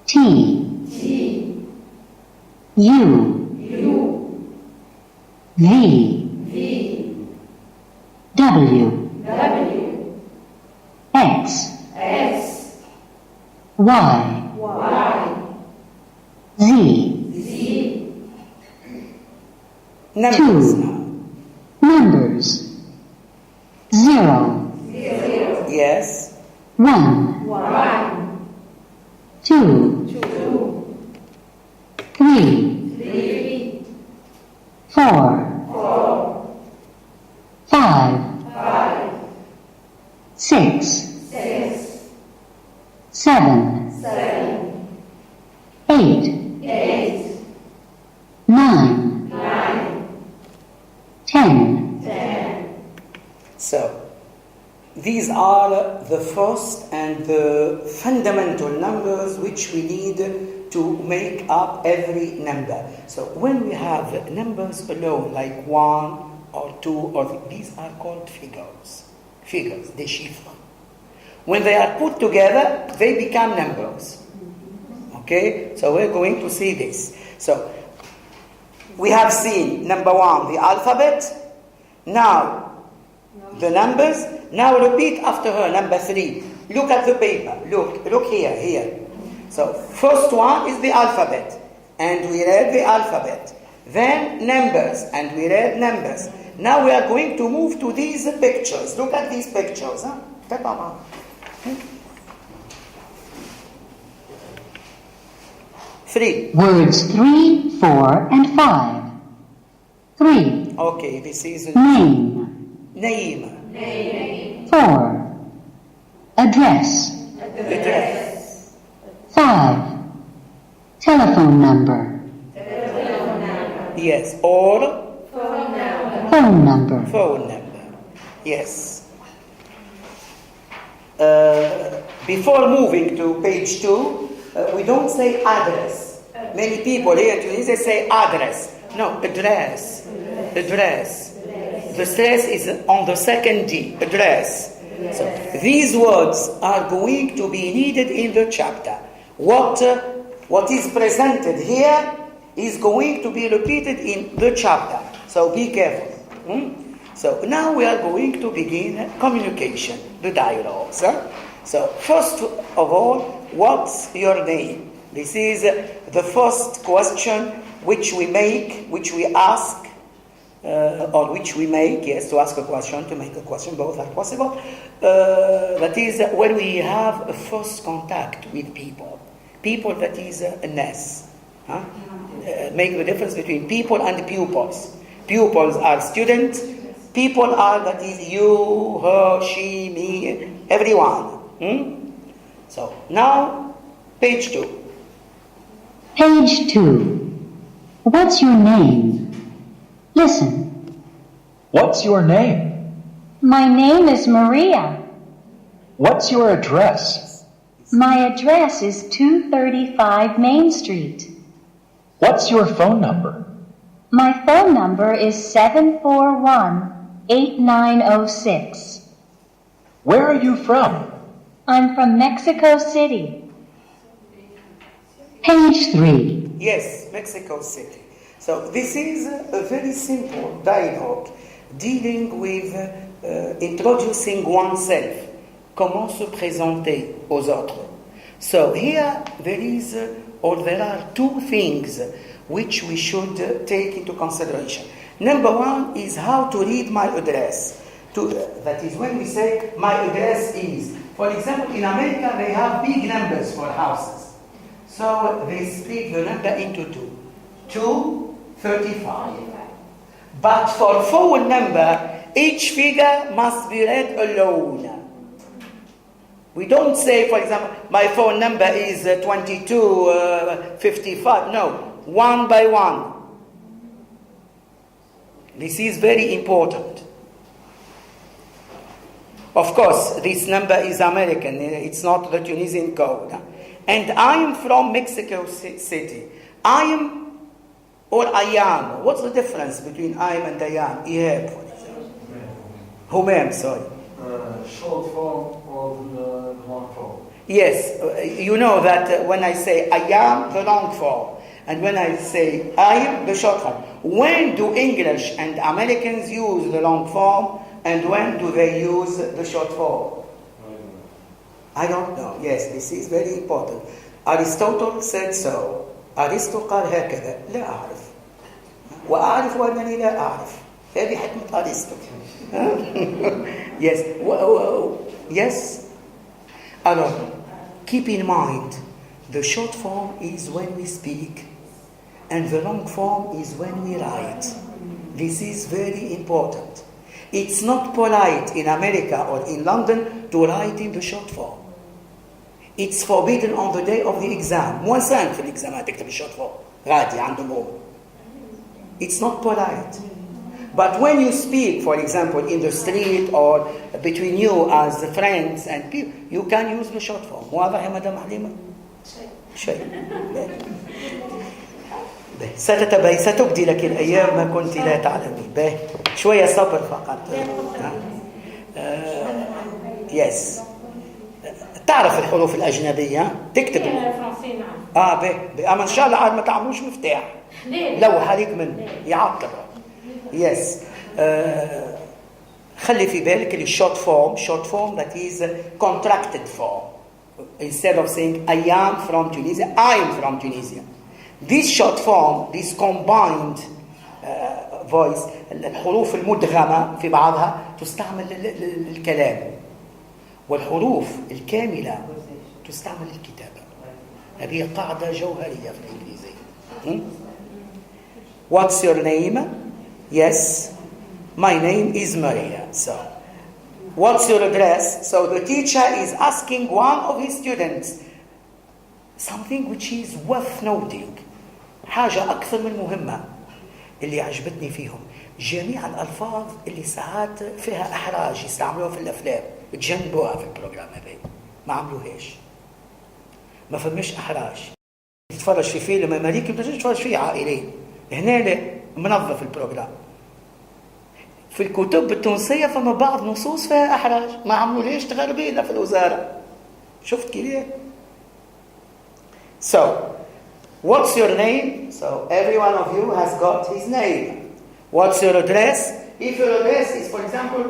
T. U. V. W. X. Y. Z. Numbers. 2. Numbers. 0. Yes. 1. 2. 3. 4. 6, six, 7, seven, 8, eight, 9, nine, 10. 10. So, these are the first and the fundamental numbers which we need to make up every number. So, when we have numbers alone, like 1 or 2, or these are called figures. Figures, des chiffres. When they are put together, they become numbers. Okay? So, we're going to see this. So, we have seen number 1, the alphabet. Now, the numbers. Now repeat after her, number 3. Look at the paper. Look here. So, first one is the alphabet. And we read the alphabet. Then numbers. And we read numbers. Now we are going to move to these pictures. Look at these pictures. Huh? 3. Words 3, 4, and 5. 3. Okay, this is Name. name. 4. Address. Address. 5. Telephone number. Yes, or Phone number. phone number. Yes. Before moving to page 2, we don't say address. Many people here in Tunisia say address. No, address. Address. The stress is on the second D, address. So these words are going to be needed in the chapter. What is presented here is going to be repeated in the chapter. So be careful. So now we are going to begin communication, the dialogues. So first of all, what's your name? This is the first question which we ask, to ask a question, to make a question, both are possible. That is when we have a first contact with people. People, that is a ness. Make the difference between people and pupils. Pupils are students. People are, that is you, her, she, me, everyone. So now, page 2. Page 2. What's your name? Listen. What's your name? My name is Maria. What's your address? My address is 235 Main Street. What's your phone number? My phone number is 741-8906. Where are you from? I'm from Mexico City. Page 3. Yes, Mexico City. So this is a very simple dialogue dealing with introducing oneself. Comment se présenter aux autres. So here there are two things which we should take into consideration. Number 1 is how to read my address. That is when we say my address is. For example, in America they have big numbers for houses. So they split the number into 235. But for phone number, each figure must be read alone. We don't say, for example, my phone number is 2255. No, one by one. This is very important. Of course, this number is American. It's not the Tunisian code. And I am from Mexico City. I am or I am. What's the difference between I am and I am? Ihab, for example. Humam, sorry. Short form or the long form? Yes, you know that when I say I am, the long form, and when I say I am, the short form. When do English and Americans use the long form, and when do they use the short form? I don't know. Yes, this is very important. Aristotle said so. أرسطو قال هكذا. لا أعرف. وأعرف أنني لا أعرف. هذه حكمة أرسطو. Yes. Yes. Alors, keep in mind, the short form is when we speak, and the long form is when we write. This is very important. It's not polite in America or in London to write in the short form. It's forbidden on the day of the exam. مو إنسان في الإكزامات تكتب short form. غادي عندهم هو. It's not polite. But when you speak, for example, in the street or between you as friends and people, you can use the short form. واضح يا مدام حليمة؟ شيء. ستبدي لك الأيام ما كنت لا تعلمين. به شوية صبر فقط. يس. تعرف الحروف الأجنبية؟ تكتب. به أما إن شاء الله عاد ما تعملوش مفتاح. لو عليك منه يعطل. يس. خلي في بالك الشورت فورم short form that is contracted form. Instead of saying I am from Tunisia, I am from Tunisia. This short form, this combined voice, الحروف المدغمة في بعضها تستعمل للكلام، والحروف الكاملة تستعمل للكتابة. هذه قاعدة جوهرية في الإنجليزية. What's your name? Yes, my name is Maria. So, what's your address? So the teacher is asking one of his students something which is worth noting. حاجة أكثر من مهمة اللي عجبتني فيهم جميع الألفاظ اللي ساعات فيها إحراج يستعملوها في الأفلام تجنبوها في البروجرام هذا، ما عملوهاش. ما فمش إحراج. تتفرج في فيلم أمريكي بتجي تتفرج فيه عائلي، هنا منظف البروجرام. في الكتب التونسية فما بعض نصوص فيها إحراج، ما عملوهاش تغربينا في الوزارة. شفت كيف؟ So, what's your name? So, every one of you has got his name. What's your address? If your address is, for example,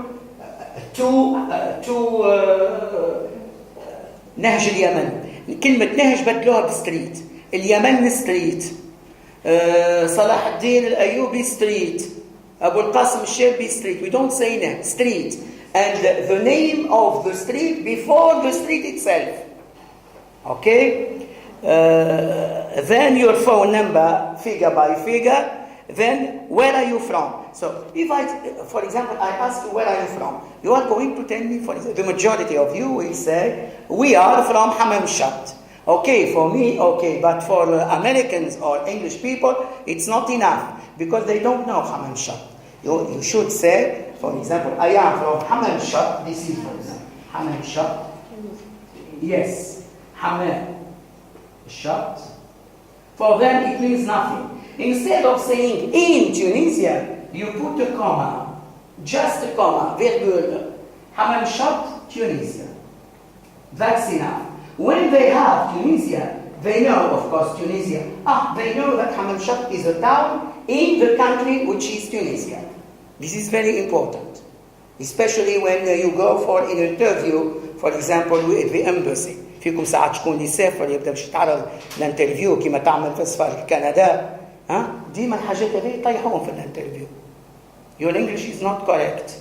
نهج اليمن. كلمة نهج بدلوها بستريت. اليمن ستريت. صلاح الدين الأيوبي ستريت. أبو القاسم الشربي street. We don't say that. Street. And the name of the street before the street itself. Okay? Then your phone number, figure by figure. Then, where are you from? So, if for example, I ask you, where are you from? You are going to tell me, for example, the majority of you will say, we are from Hammamshat. Okay, for me, okay, but for Americans or English people, it's not enough, because they don't know Hammamshat. You should say, for example, I am from Hammamshat. This is, for example, Hammamshat. Yes, Hammamshat. For them, it means nothing. Instead of saying in Tunisia, you put a comma, just a comma, virgule, Hammamshat, Tunisia. That's enough. When they have Tunisia, they know, of course, Tunisia. They know that Hammamshat is a town in the country which is Tunisia. This is very important, especially when you go for an interview, for example, with the embassy. فيكم ساعات شكون اللي يسافر يبدا باش يتعرض للانترفيو كما تعمل في سفارة كندا، ديما الحاجات هذه يطيحوهم في الانترفيو. Your English is not correct.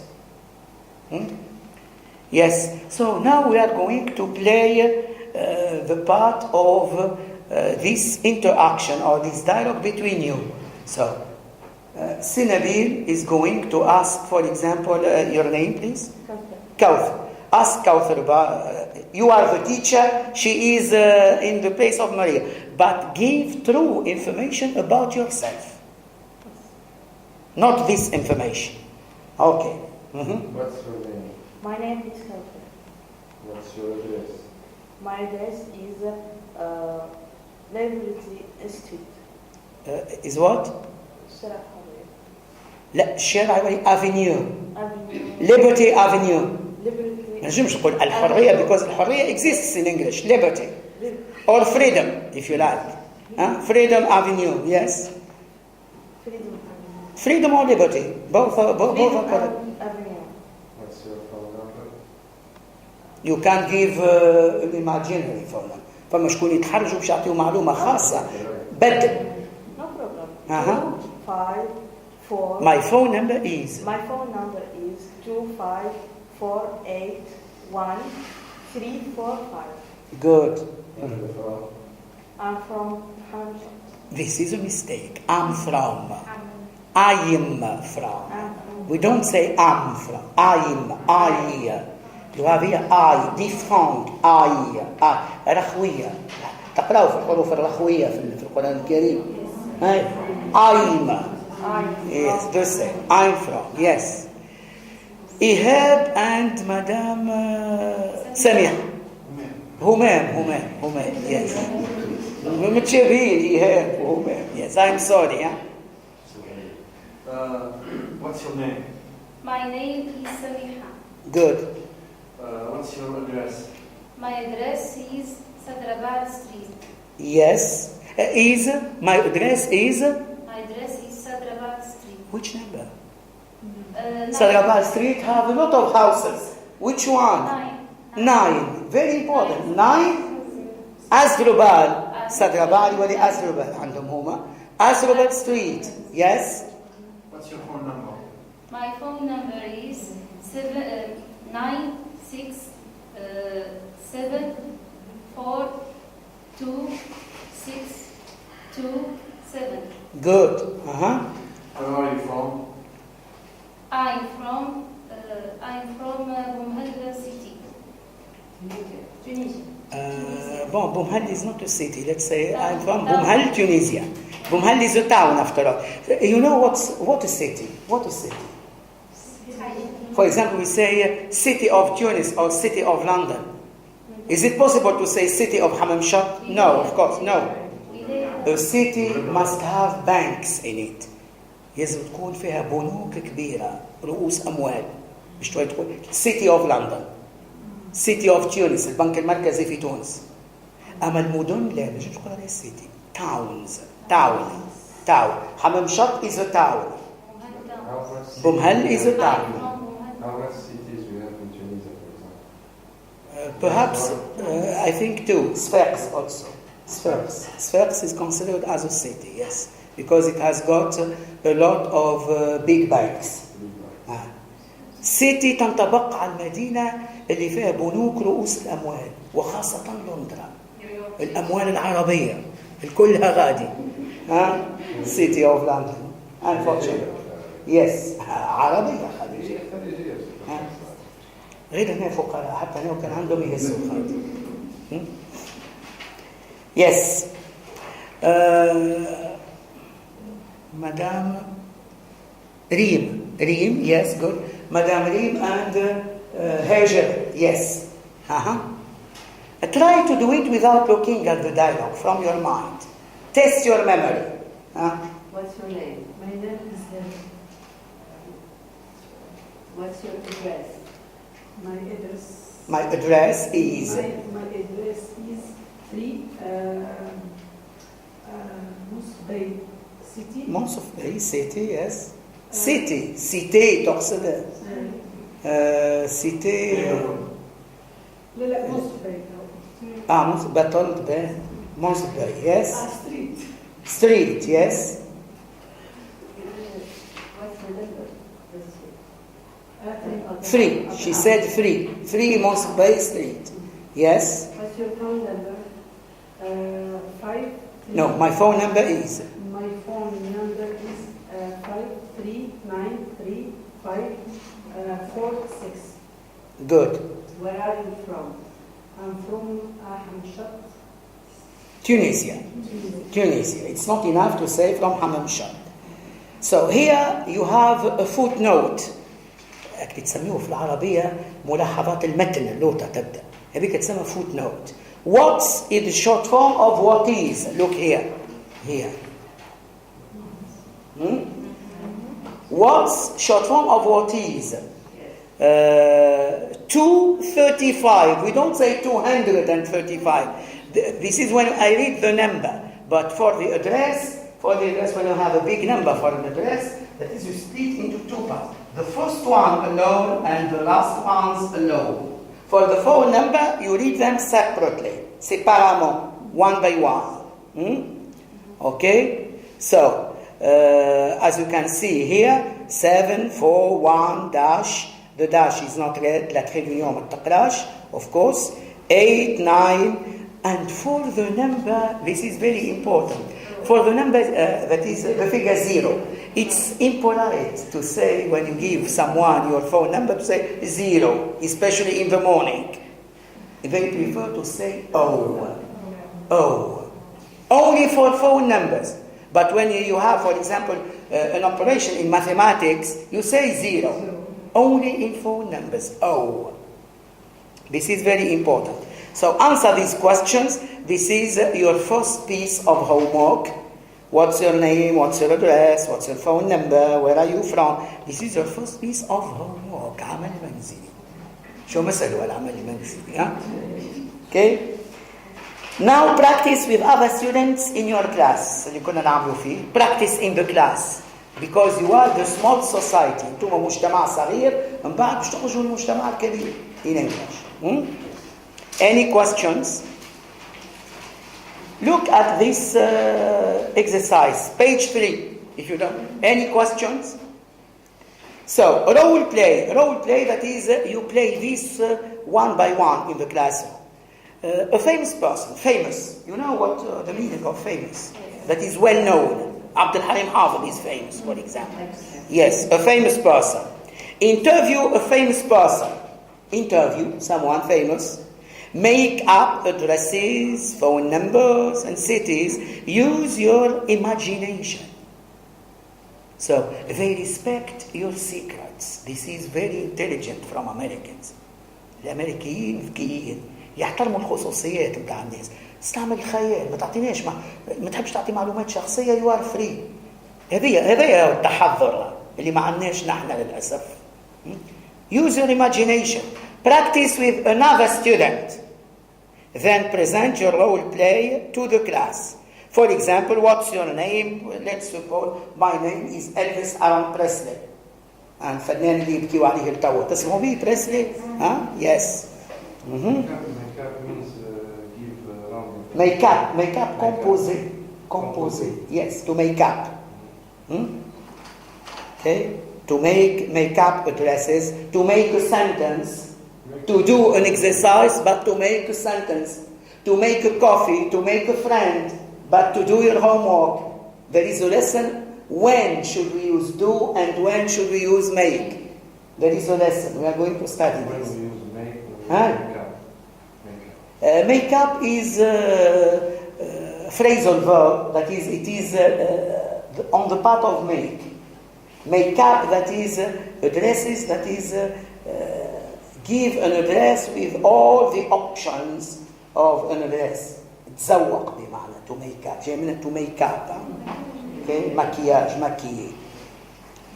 Yes. So now we are going to play the part of this interaction or this dialogue between you. So, Sinabil is going to ask, for example, your name, please? Kauthar. Ask Kauthar. You are the teacher. She is in the place of Maria. But give true information about yourself. Not this information. Okay. What's your name? My name is Kauthar. What's your address? My address is Liberty Street. Is what? لا الشارع Avenue. Liberty Avenue. ما نجمش نقول الحرية because الحرية exists in English. Liberty. Or freedom, if you like. Freedom Avenue, yes. Freedom or liberty. Both are correct. What's your phone number? You can give an imaginary phone number. فما شكون يتحرجوا باش يعطيو معلومة خاصة. بدل. No problem. 254. My phone number is. My phone number is 254811345. Good. I'm from Hammamshat. This is a mistake. I'm from. I'm from. We don't say I'm from. I. You have here I, diphthong, I, رخوية. تقرأوا في الحروف الرخوية في القرآن الكريم. I'm. Yes, do say. I'm from. Yes. إيهاب and Madame سميحة. همام. Yes. متشابهين إيهاب وهمام. Yes, I'm sorry. Yeah? What's your name? My name is Samiha. Good. What's your address? My address is Sadrabad Street. Yes. My address is? My address is Sadrabad Street. Which number? 9. Sadrabad Street have a lot of houses. Which one? 9. Very important. 9. أزربال. Sadrabad ولي أزربال عندهم هما. Azrubal Street. Yes. What's your phone number? My phone number is 967426227. Good. Where are you from? I'm from Boumhel City. Tunisia. Boumhel is not a city. Let's say I'm from Boumhel, Tunisia. Boumhel is a town after all. You know what a city? What a city? For example, we say city of Tunis or city of London. Is it possible to say city of Hamamshat? No, of course, no. A city must have banks in it. يجب تكون فيها بنوك كبيرة رؤوس أموال مش تقول city of London, city of Tunis البنك المركزي في تونس. أما المدن لا مش تقول عليها city. Towns, town. Hamamshat is a town. Boumhel is a town. How many cities we have in Tunisia, for example? Perhaps, I think 2. Sfax also. Sfax is considered as a city, yes, because it has got a lot of big banks. city تنطبق على المدينة اللي فيها بنوك رؤوس الأموال وخاصة لندن. الأموال العربية الكلها غادي. City of London. Unfortunately. Yes. عربية خليجية. غير هنا فقراء حتى هنا كان عندهم يهزوا خالد. Yes. Madame Reem, yes, good. Madame Reem and Hajar, yes. Try to do it without looking at the dialogue from your mind. Test your memory. What's your name? My name is What's your address? my address. My address is. My address is 3 Musbay City. Monsofbay City, yes. Cité تقصد. Cité. لا Musbay. بطلت به. Monsofbay, yes. Street. Yes. What's the number? 3. She said 3. 3 Monsofbay Street. Yes. What's your phone number? 5. No, my phone number is. My phone number is 5393546. Good. Where are you from? I'm from Hamshat. Tunisia. It's not enough to say from Hamamshat. So here you have a footnote. بتسميه في العربية ملاحظات المتن اللوطة تبدأ. هذيك تسمى footnote. What is the short form of what is? Look here. What's short form of what is? 235. We don't say 235. This is when I read the number. But for the address, when you have a big number for an address, that is, you split into 2 parts. The first one alone and the last ones alone. For the phone number, you read them separately, séparément, one by one. Okay? So, as you can see here, 741 dash. The dash is not read, la trait d'union ما تقراش, of course. 8, 9, and for the number, this is very important. For the number that is the figure 0, it's impolite to say when you give someone your phone number to say 0, especially in the morning. They prefer to say O. O. Only for phone numbers. But when you have, for example, an operation in mathematics, you say 0. Only in phone numbers. O. This is very important. So answer these questions. This is your first piece of homework. What's your name? What's your address? What's your phone number? Where are you from? This is your first piece of homework. عمل منزلي. شو مثل العمل المنزلي؟ Okay. Now practice with other students in your class. اللي كنا نعمله فيه. Practice in the class. Because you are the small society. انتم مجتمع صغير. من بعد مش تخرجوا المجتمع الكبير. In English. Any questions? Look at this exercise, page 3, if you don't. Any questions? So, role play, that is, you play this one by one in the classroom. A famous person, famous, you know what the meaning of famous? That is well known. Abdul Halim Hafid is famous, for example. Yes, a famous person. Interview a famous person. Interview someone famous. Make up addresses, phone numbers, and cities. Use your imagination. So, they respect your secrets. This is very intelligent from Americans. الأمريكيين ذكيين يحترموا الخصوصيات بتاع الناس. استعمل الخيال، ما تعطيناش ما تحبش تعطي معلومات شخصية. you are free. هذا التحضر اللي ما عندناش نحن للأسف. Use your imagination. Practice with another student. Then present your role play to the class. For example, what's your name? Let's suppose my name is Elvis Aaron Presley. And فنان اللي يبكيوا عليه التو. تسمعوا بيه Presley? Huh? Yes. Make-up means give round. Make-up, compose. Yes, to make up. Okay? To make up addresses, to make a sentence, to do an exercise, but to make a sentence, to make a coffee, to make a friend, but to do your homework. There is a lesson. When should we use do and when should we use make? There is a lesson. We are going to study this. When we use make up. Make up is a phrasal verb. That is, it is on the part of make. Make up, that is, addresses, that is, give an address with all the options of an address. تزوق بمعنى to make up. جاي من to make up. Okay, maquillage, maquiller.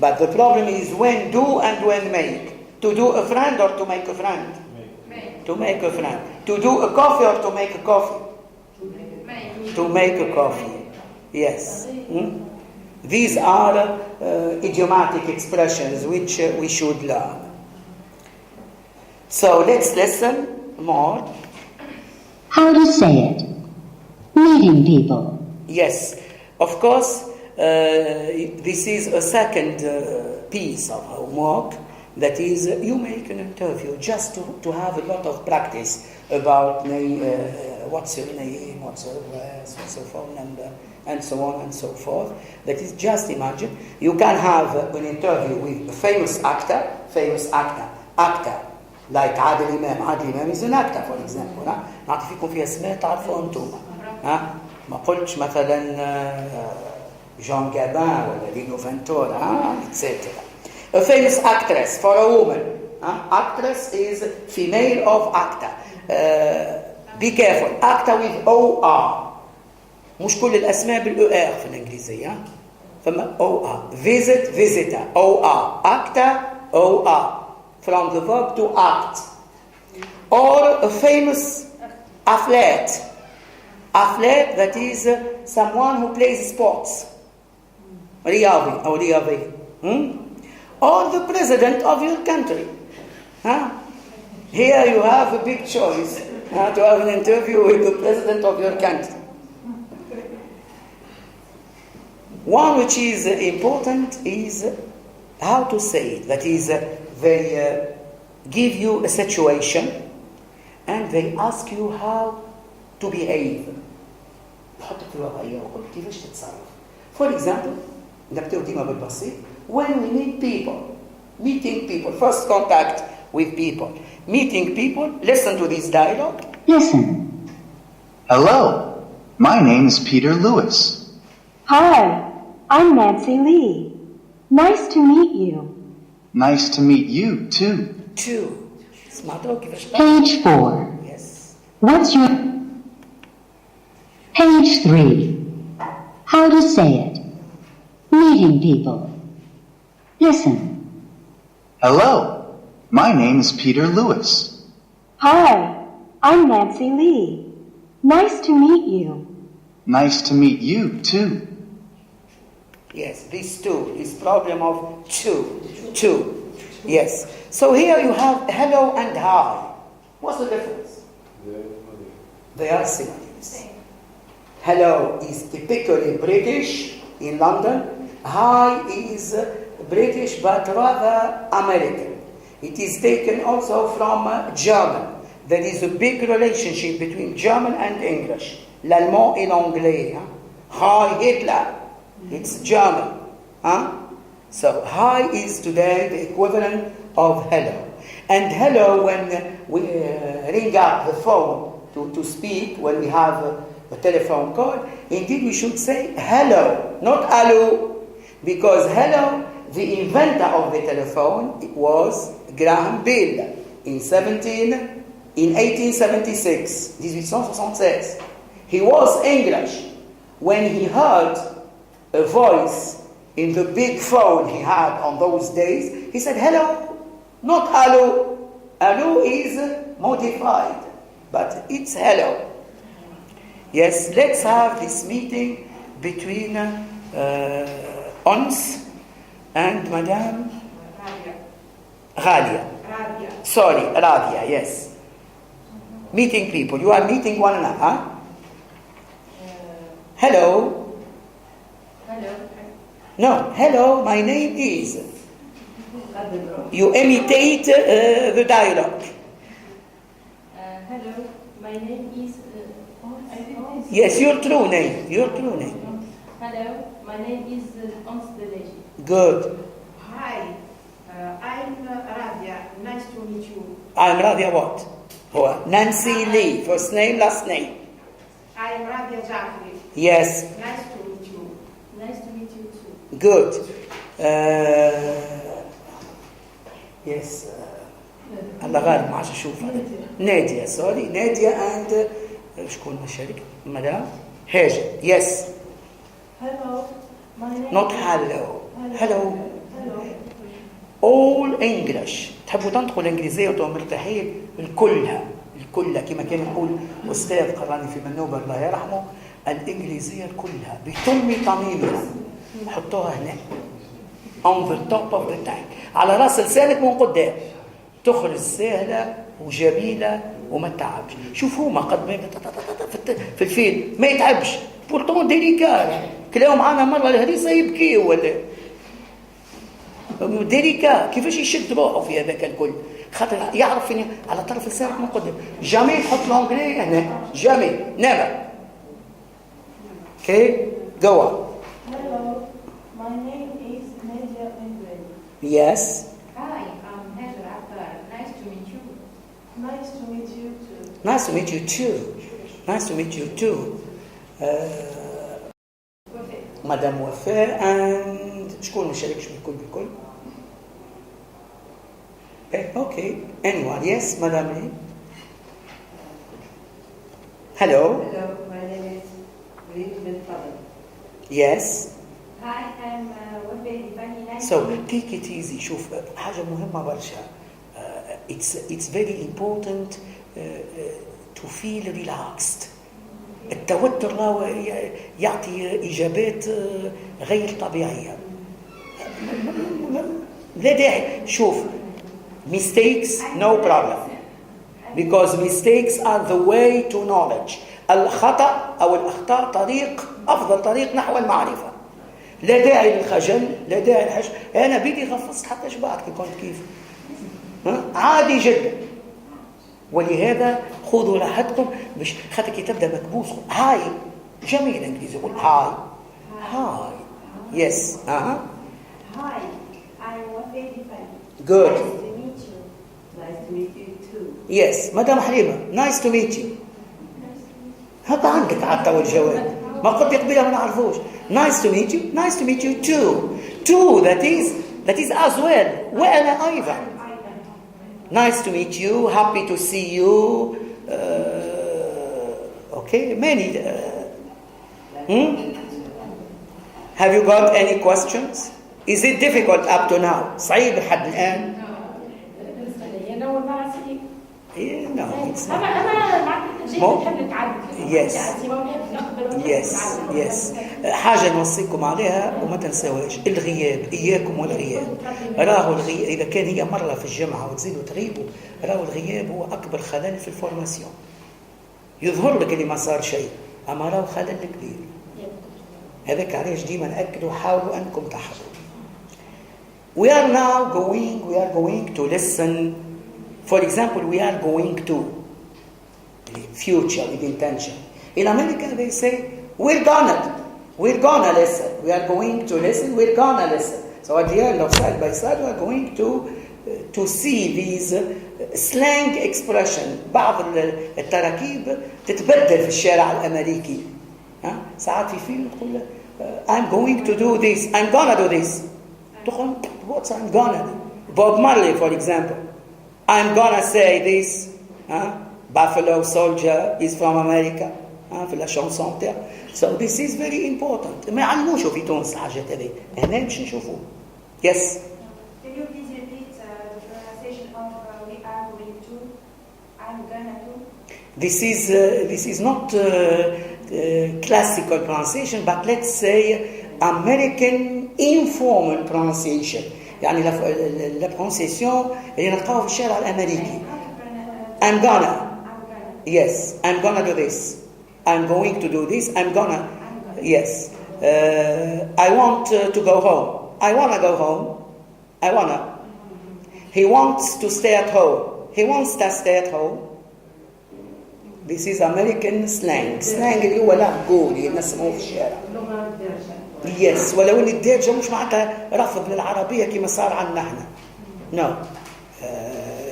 But the problem is when do and when make. To do a friend or to make a friend? Make. To make a friend. To do a coffee or to make a coffee? To make a coffee. Yes. These are idiomatic expressions which we should learn. So let's listen more. How to say it. Meeting people. Yes, of course, this is a second piece of homework. That is, you make an interview just to have a lot of practice about what's your name, what's your address, what's your phone number, and so on and so forth. That is, just imagine, you can have an interview with a famous actor, like Adil Imam. Adil Imam is an actor, for example. نعطي فيكم فيها اسماء تعرفوا أنتم. ما قلتش مثلا جون جابان ولا لينو فانتورا, etc. A famous actress for a woman. Actress is female of actor. Be careful. Actor with O-R. مش كل الأسماء بالأو-R في الإنجليزية. فما O-R. Visit, visitor. O-R. Actor, O-R. From the verb to act. Or a famous athlete. Athlete, that is someone who plays sports. رياضي أو رياضي. Or the president of your country. Here you have a big choice to have an interview with the president of your country. One which is important is how to say it. That is, they give you a situation and they ask you how to behave. بحطك في الوضعية وقلت كيفاش تتصرف. For example, نبدأ ديما بالبسيط. When we meet people, meeting people, first contact with people, meeting people, listen to this dialogue. Listen. Hello, my name is Peter Lewis. Hi, I'm Nancy Lee. Nice to meet you. Nice to meet you, too. Two. اسمعتوا كيفاش Page 4. Yes. What's your... Page 3. How to say it. Meeting people. Listen. Hello, my name is Peter Lewis. Hi, I'm Nancy Lee. Nice to meet you. Nice to meet you, too. Yes, this two is problem of two. Two. Yes. So here you have hello and hi. What's the difference? They are synonyms. Hello is typically British in London. Hi is British but rather American. It is taken also from German. There is a big relationship between German and English. L'allemand et l'anglais. Hi Hitler. It's German. So hi is today the equivalent of hello. And hello, when we ring up the phone to speak, when we have a telephone call, indeed we should say hello, not allo. Because hello, the inventor of the telephone, it was Graham Bell in 1876, 1876. He was English. When he heard a voice in the big phone he had on those days, he said hello, not allo. Allo is modified, but it's hello. Yes, let's have this meeting between Ons and Madame Ghalia. Sorry, Radia, yes. Meeting people. You are meeting one another, huh? Hello. Hello. No, hello, my name is. You imitate the dialogue. Hello. My name is. Yes, your true name. Your true name. Hello. My name is Ons Deleji. Good. Hi, I'm Radia. Nice to meet you. I'm Radia what? Oh, Nancy Lee. First name, last name. I'm Radia Jafri. Yes. Nice to meet you. Nice to meet you too. Good. Yes. الله غالب ما عادش اشوف هذا. نادية سوري نادية and شكون مشارك مدام هاجر. Yes. Hello, my name Not hello. Hello. All English. تحبوا تنطقوا الإنجليزية وتبقوا مرتاحين الكلها كما كان يقول أستاذ قراني في منوبر الله يرحمه الإنجليزية الكلها بتم طميمها حطوها هنا on the top of the tank على رأس لسانك من قدام تخرج سهلة وجميلة وما تتعبش. شوف هما قد ما في الفيلم ما يتعبش بورتون ديليكا كلاو معانا مرة الهريسة يبكي ولا ديليكا كيفاش يشد روحه في هذاك الكل خاطر يعرف إني على طرف لسانك من قدام جامي تحط لونجلي هنا جامي نيفر. Okay, go on. Hello, my name is Nadia Engel. Yes. Hi, I'm Hajar Akbar. Nice to meet you. Nice to meet you too. Nice to meet you too. Nice to meet you too. مدام وفاء and شكون ما شاركش بالكل Okay, anyone? Yes, Madam Lee. Hello. Hello, my name is Reed Fadl. Yes. Hi, I'm Wafaa Divani. Nice So to meet you. take it easy. شوف حاجة مهمة برشا. It's very important to feel relaxed. التوتر راهو يعطي إجابات غير طبيعية. لا داعي. شوف mistakes no problem because mistakes are the way to knowledge. الخطأ أو الأخطاء أفضل طريق نحو المعرفة. لا داعي للخجل لا داعي للحش. أنا بيدي غفصت حتى شبعت كنت كيف عادي جدا. ولهذا خذوا راحتكم مش خاطر كي تبدا مكبوس هاي جميل الإنجليزي. قول هاي. هاي. Yes. Hi, I'm Wafedi. Good. Nice to meet you. Nice to meet you too. Yes. مدام حليمة. Nice to meet you. هذا عندك حتى والجواب. ما قلت قبيلة ما نعرفوش. Nice to meet you. Nice to meet you too. Too. That is as well. وأنا أيضا. Nice to meet you. Happy to see you. Okay. Many. Have you got any questions? Is it difficult up to now? صعيب لحد الآن؟ No, it's not. Yes. حاجة نوصيكم عليها وما تنسوهاش، الغياب، إياكم والغياب. راهو الغياب إذا كان هي مرة في الجامعة وتزيدوا تغيبوا، راهو الغياب هو أكبر خلل في الفورماسيون. يظهر لك اللي ما صار شيء، أما راهو خلل كبير. هذاك علاش ديما نأكدوا حاولوا أنكم تحضروا. We are going to listen. For example, we are going to future with intention. In America, they say we're gonna listen. We are going to listen. We're gonna listen. So at the end of side by side, we are going to see these slang expression. بعض التراكيب تتبدل في الشارع الأمريكي. ساعات في فيلم تقول I'm going to do this. I'm gonna do this. تقول what's I'm gonna do? Bob Marley, for example. I'm gonna say this. Buffalo Soldier is from America. في la chanson تاعو. So this is very important. ما يعلموشوا في تونس حاجات هذه. هنا باش نشوفوه. Yes. Can you please repeat the pronunciation of we are going to? I'm gonna do. This is not classical pronunciation, but let's say American informal pronunciation. يعني la pronunciation اللي نلقاوها في الشارع الأمريكي. I'm gonna. Yes, I'm gonna do this. I'm going to do this. I'm gonna. Yes. I want to go home. I wanna go home. I wanna. He wants to stay at home. He wants to stay at home. This is American slang. Slang اللي هو لهجولي نسموه في الشارع. Yes. ولو ان الدارجة مش معناتها رفض للعربية كما صار عنا احنا. No.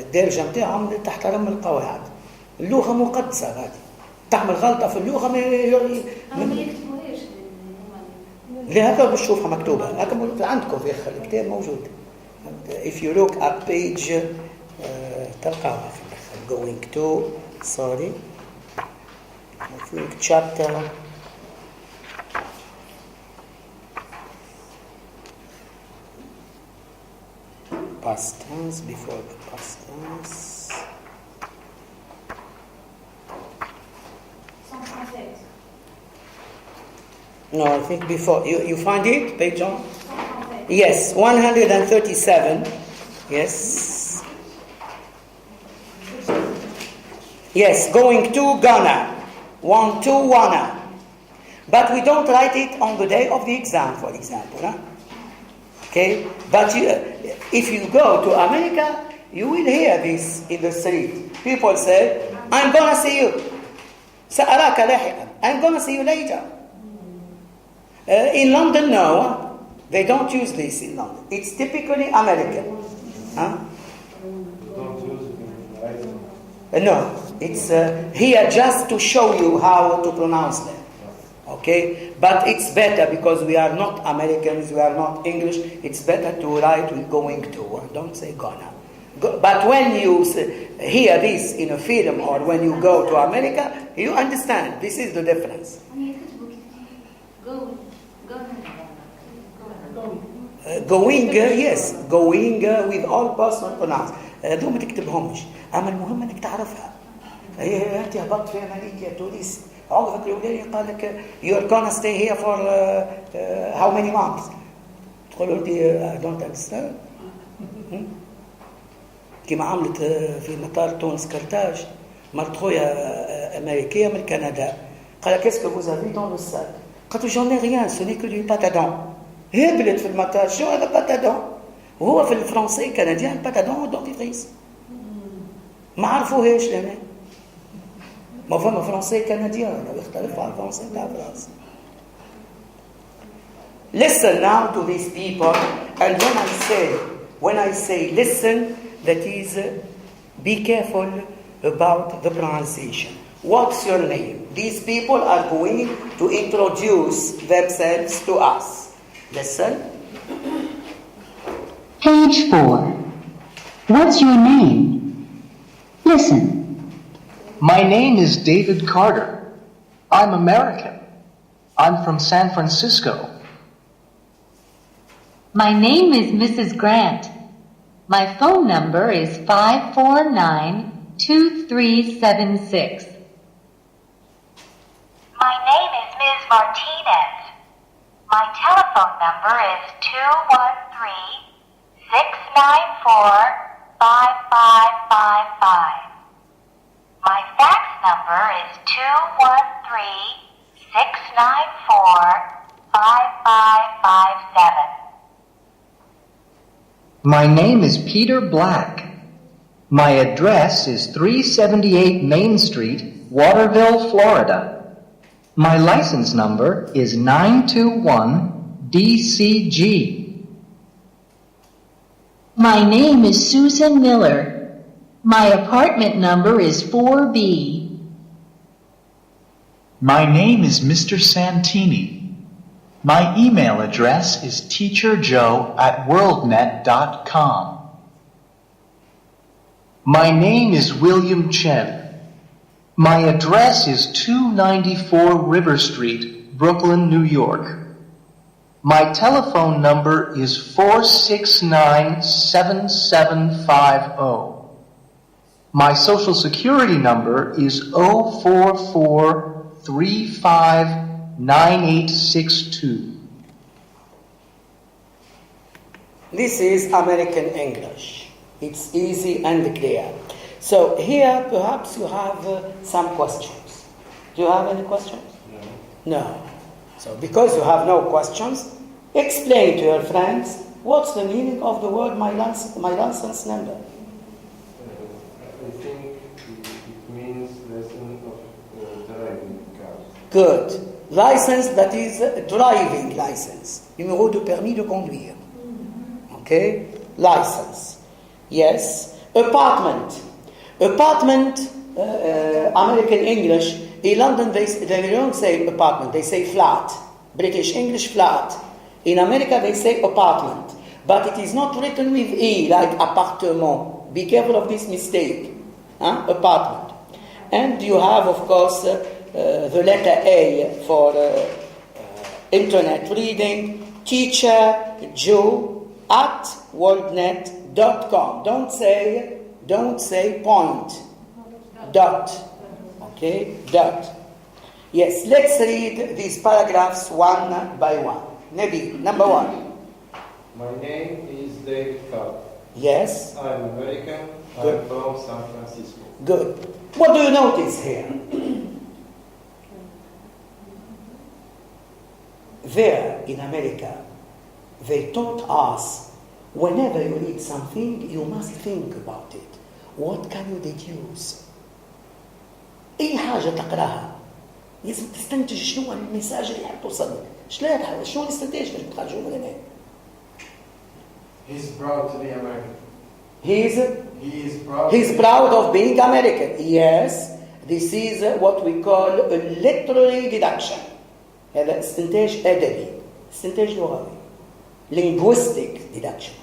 الدارجة متاعهم تحت رم القواعد. اللغة مقدسة غادي. تعمل غلطة في اللغة ما يكتبوهاش. لا هكا بنشوفها مكتوبة. هكا عندكم في الكتاب موجود. If you look at page تلقاها في going to. Sorry. I think chapter. Past tense before the past tense. No, I think before. You find it, page on? Yes, 137. Yes. Yes, going to gonna. Want to wanna. But we don't write it on the day of the exam, for example. Huh? Okay? But if you go to America, you will hear this in the street. People say, I'm gonna see you. سأراك لاحقا. I'm gonna see you later. In London, no. They don't use this in London. It's typically American. Huh? Don't use it in writing. No. It's here just to show you how to pronounce them. Okay? But it's better because we are not Americans, we are not English. It's better to write with going to. Don't say gonna. But when you hear this in a film or when you go to America, you understand. This is the difference. Going, yes. Going with all personal pronouns. دول ما تكتبهمش. أما المهم أنك تعرفها. هي أنت هبطت في أمريكا تونس. عقبك الأولاني قال لك you're gonna stay here for how many months? تقول له I don't understand. كما عملت في مطار تونس كرتاج مرت خويا أمريكية من كندا قال qu'est-ce que vous avez dans le sac؟ قلت له j'en ai rien ce n'est que du patadon. هبلت في المطار شو هذا باتادون؟ وهو في الفرنسي كنديان باتادون ودونتيفريس ما عرفوهاش لنا. ما فما فرنسي كنديان ويختلف عن الفرنسي بتاع فرنسا. Listen now to these people, and when I say listen, that is, be careful about the pronunciation. What's your name? These people are going to introduce themselves to us. Listen. Page 4. What's your name? Listen. My name is David Carter. I'm American. I'm from San Francisco. My name is Mrs. Grant. My phone number is 549-2376. My name is Ms. Martinez. My telephone number is 213-694-5555. My fax number is 213-694-5557. My name is Peter Black. My address is 378 Main Street, Waterville, Florida. My license number is 921-DCG. My name is Susan Miller. My apartment number is 4B. My name is Mr. Santini. My email address is teacherjoe@worldnet.com. My name is William Chen. My address is 294 River Street, Brooklyn, New York. My telephone number is 469-7750. My social security number is 044359862. This is American English. It's easy and clear. So here perhaps you have some questions. Do you have any questions? No. No. So because you have no questions, explain to your friends what's the meaning of the word my license number. I think it means lesson of driving cars. Good. License, that is driving license. Numéro de permis de conduire. Okay? License. Yes. Apartment. Apartment, American English, in London they don't say apartment, they say flat. British English, flat. In America they say apartment. But it is not written with E, like appartement. Be careful of this mistake. Apartment. And you have, of course, the letter A for internet reading. Teacher Joe at worldnet.com. Don't say point. Dot. Okay? Dot. Yes, let's read these paragraphs one by one. Nabi, number 1. My name is David Carter. Yes. I'm American. Good. I'm from San Francisco. Good. What do you notice here? There in America, they taught us whenever you read something, you must think about it. What can you deduce? أي حاجة تقراها لازم تستنتج شنو الميساج اللي حاب توصل لك. شنو الاستنتاج اللي بتخرجوه من هنا؟ He's proud to be American. He's proud of being American. Yes, this is what we call a literary deduction. هذا استنتاج أدبي، استنتاج لغوي. Linguistic deduction.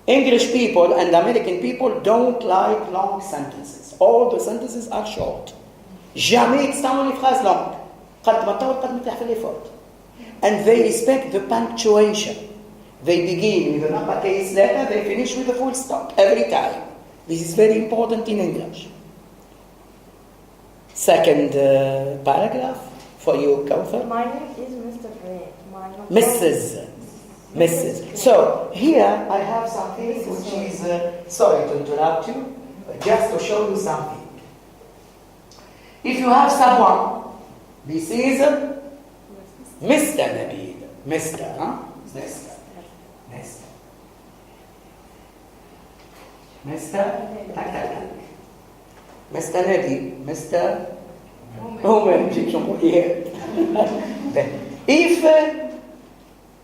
English people and American people don't like long sentences. All the sentences are short. jamais تستعملوا les phrases longues. قد ما تطول قد ما تحفل les fautes. And they respect the punctuation. They begin with an uppercase letter, they finish with a full stop every time. This is very important in English. Second paragraph for you, Kauthar. My name is Mr. Fred. Mrs. So here I have something which is, sorry to interrupt you, just to show you something. If you have someone, this is Mr. Nabil. Mr. Mr. Nabil. Mr. Woman, yeah. If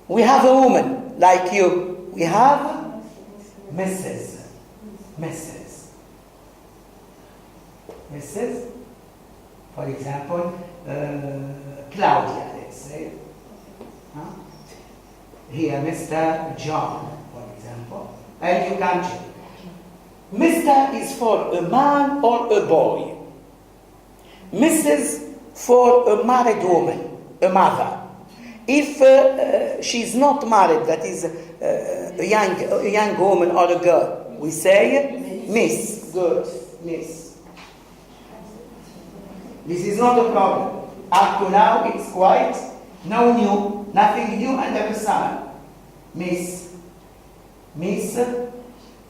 we have a woman like you, we have Mrs. For example, Claudia, let's say. Huh? Here, Mr. John, for example. And you can check. Mr. is for a man or a boy. Mrs. for a married woman, a mother. If she's not married, that is a young woman or a girl, we say Miss. Good, Miss. This is not a problem. Up to now, it's quite nothing new under the sun. Miss,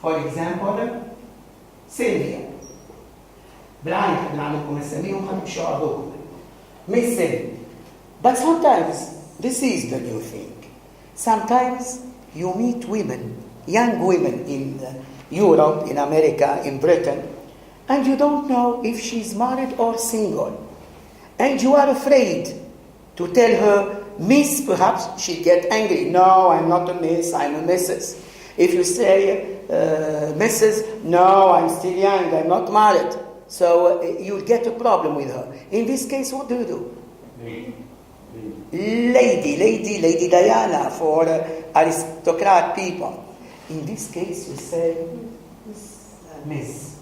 for example, Sylvia. Miss Sylvia. But sometimes, this is the new thing. Sometimes you meet women, young women in Europe, in America, in Britain, and you don't know if she's married or single. And you are afraid to tell her, Miss, perhaps she'll get angry. No, I'm not a Miss, I'm a Mrs. If you say, Mrs., no, I'm still young, I'm not married. So you'll get a problem with her. In this case, what do? Lady Diana for aristocrat people. In this case, you say Miss.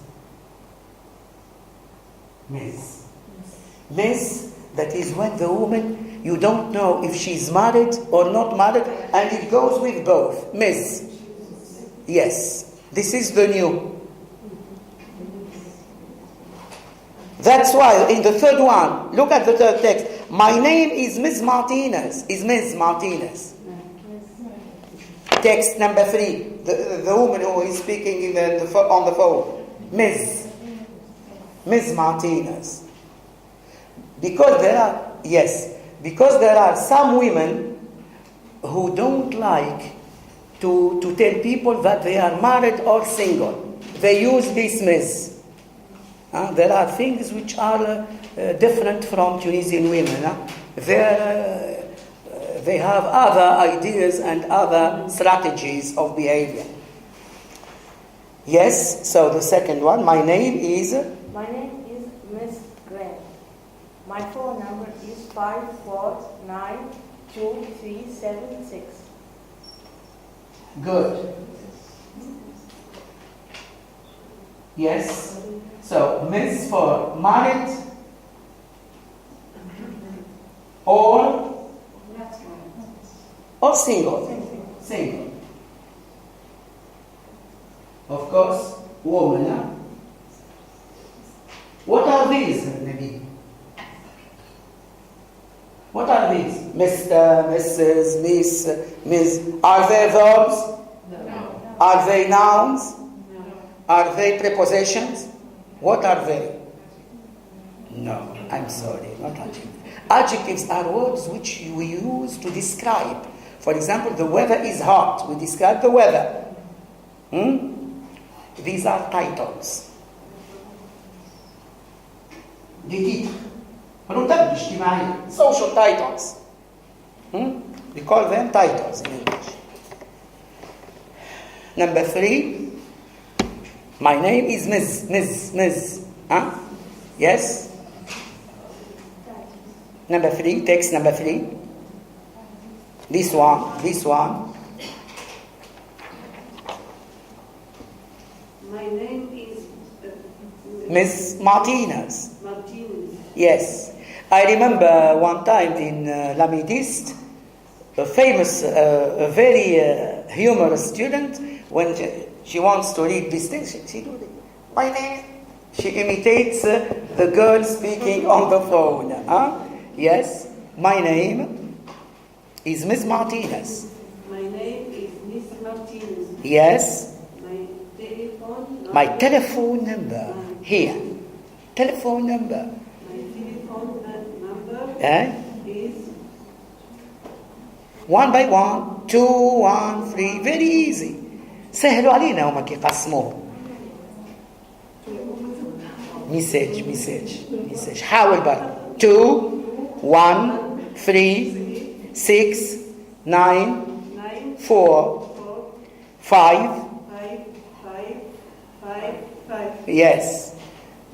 Miss, that is when the woman, you don't know if she's married or not married, and it goes with both. Miss. Yes, this is the new. That's why in the third one, look at the third text. My name is Miss Martinez. Text number 3. The woman who is speaking on the phone. Miss Martinez. Because there are some women who don't like to tell people that they are married or single. They use this Miss. There are things which are different from Tunisian women. They have other ideas and other strategies of behavior. Yes, so the second one, my name is Miss Grant. My phone number is 5492376. Good. Yes. So, Miss for married or single. Single. Of course, woman. What are these, Nabi? What are these? Mr., Mrs., Miss. Are they verbs? No. Are they nouns? No. Are they prepositions? What are they? No, I'm sorry, not adjectives. Adjectives are words which we use to describe. For example, the weather is hot. We describe the weather. These are titles. دي تيتر social titles. We call them titles in English. Number 3. My name is Miss. Yes? Number 3, text number 3. This one. My name is Miss Martinez. Martinez. Yes. I remember one time in La Midiste, a famous, a very humorous student, when she wants to read this thing, she do it. My name. She imitates the girl speaking on the phone. Yes. My name is Miss Martinez. My name is Miss Martinez. Yes. My telephone number. My telephone number. Here. Telephone number. My telephone number is 1 by 1, 2, 1, 3. Very easy. سهلوا علينا هما كي قسموه. مساج حاول بقى 2 1 3 6 9 4 5 yes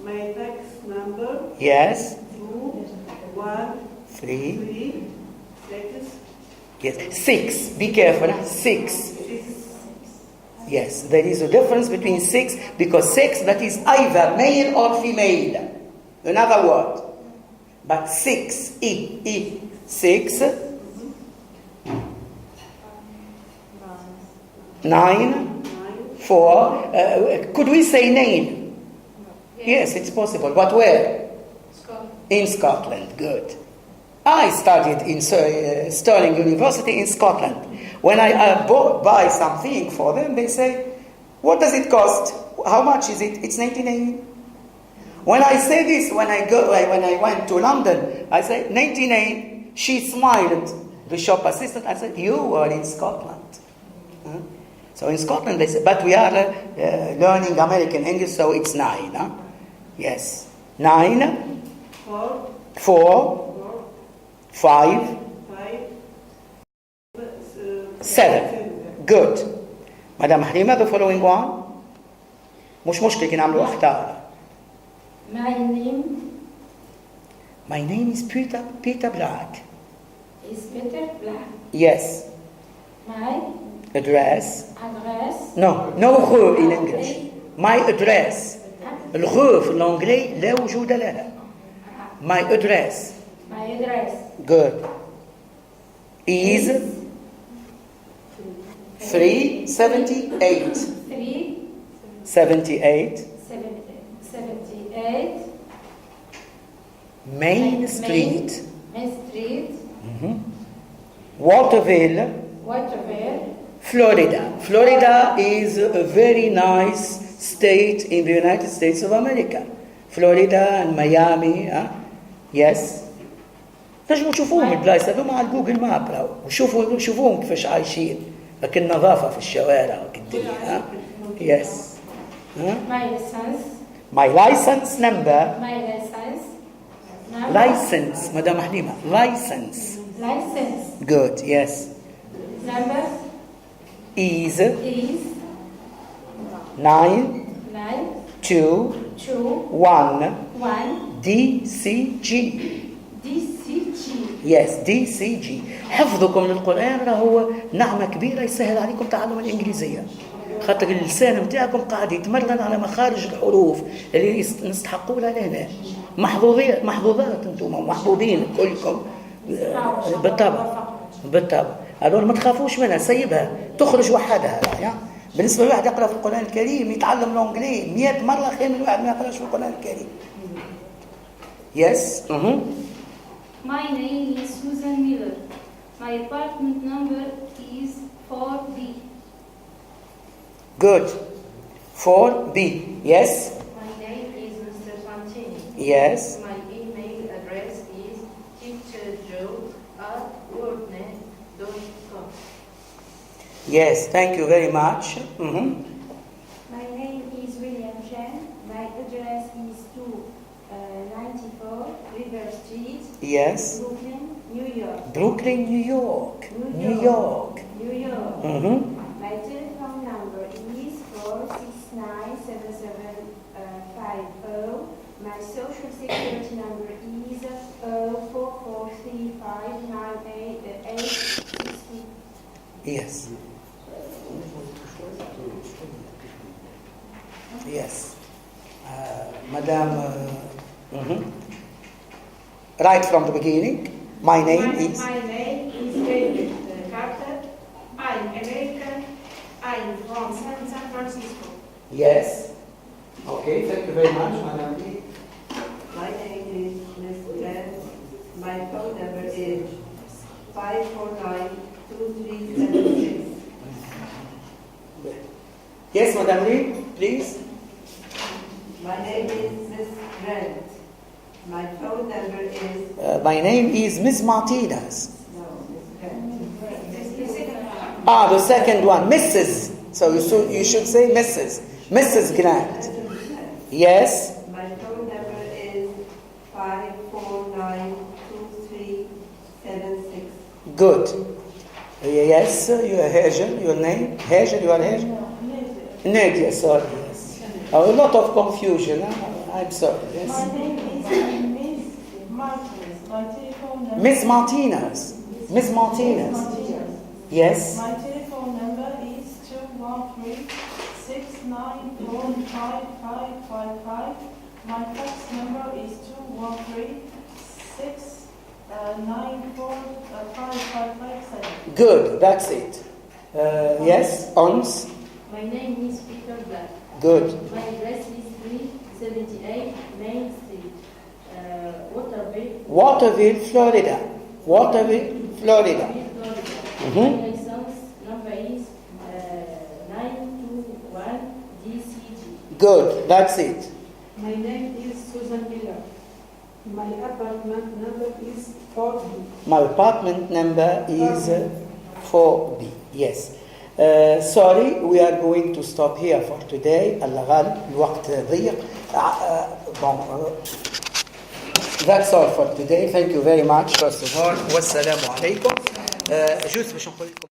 My tax number yes 2 1 3 6 yes 6 be careful 6 yes there is a difference between 6 because 6 that is either male or female another word but 6 6 9 4 could we say name yes it's possible but where in Scotland good I studied in Stirling University in Scotland. When I buy something for them, they say, what does it cost? How much is it? It's 99. When I say this, when I went to London, I say 99. She smiled, the shop assistant. I said, you are in Scotland. So in Scotland, they say, but we are learning American English, so it's 9. Yes. 9. 4. 5 7 good مدام حليمة the following one مش مشكلة كي نعملوا اختار my name is Peter Black is Peter Black yes my address no غو in English my address الغو في الانجلي لا وجود لها my address good is 378 Main Street Waterville Florida is a very nice state in the United States of America Florida and Miami yes نجموا تشوفوهم البلايص هذوما على جوجل ماب راهو وشوفوهم كيفاش عايشين لكن النظافه في الشوارع والدنيا yes my license number license مدام حليمة license good yes number is 9 2 1 DCG yes DCG حفظكم للقرآن راهو نعمة كبيرة يسهل عليكم تعلم الإنجليزية خاطر اللسان متاعكم قاعد يتمرن على مخارج الحروف اللي نستحقوا لها لهنا محظوظات انتم محظوظين كلكم بالطبع هذول ما تخافوش منها سيبها تخرج وحدها يعني بالنسبة لواحد يقرأ في القرآن الكريم يتعلم الإنجليزي 100 مرة خير من واحد ما يقرأش في القرآن الكريم yes My name is Susan Miller. My apartment number is 4B. Good. 4B. Yes. My name is Mr. Santini. Yes. My email address is teacherjoe@wordnet.com. Yes. Thank you very much. My name is William Chen. My address is 294 River Street. Yes. Brooklyn, New York. Brooklyn, New York. New York. My telephone number is 4697750. My social security number is 44359860. Yes. Yes. Madam, right from the beginning, my name is David Carter. I'm American. I'm from San Francisco. Yes. Okay, thank you very much, Madam. My name is Miss Glenn. My phone number is 549-2376. Yes, Madam Lee, please. My name is Miss Grant. My phone number is... My name is Miss Martinez. No, Miss Grant. The second one, Mrs. So you should say Mrs. Grant. Yes. My phone Good. Yes, you are Hajar. Your name? Hajar, you are Hajar? Nadia, sorry, yes. A lot of confusion. I'm sorry. Yes. My name is Miss Martinez. My telephone number. Miss Martinez. Miss Martinez. Yes. My telephone number is 213-694-5555. My fax number is 213-694-5557. Good, that's it. Yes, Ons. My name is Peter Black. Good. My address is 378 Main Street, Waterville, Florida. Waterville, Florida. My license number is 921 DCG. Good, that's it. My name is Susan Miller. My apartment number is 4B. My apartment number is 4B. Yes. Sorry, we are going to stop here for today. الله غالب الوقت ضيق. That's all for today. Thank you very much. First of all, والسلام عليكم. جوز باش نقول لكم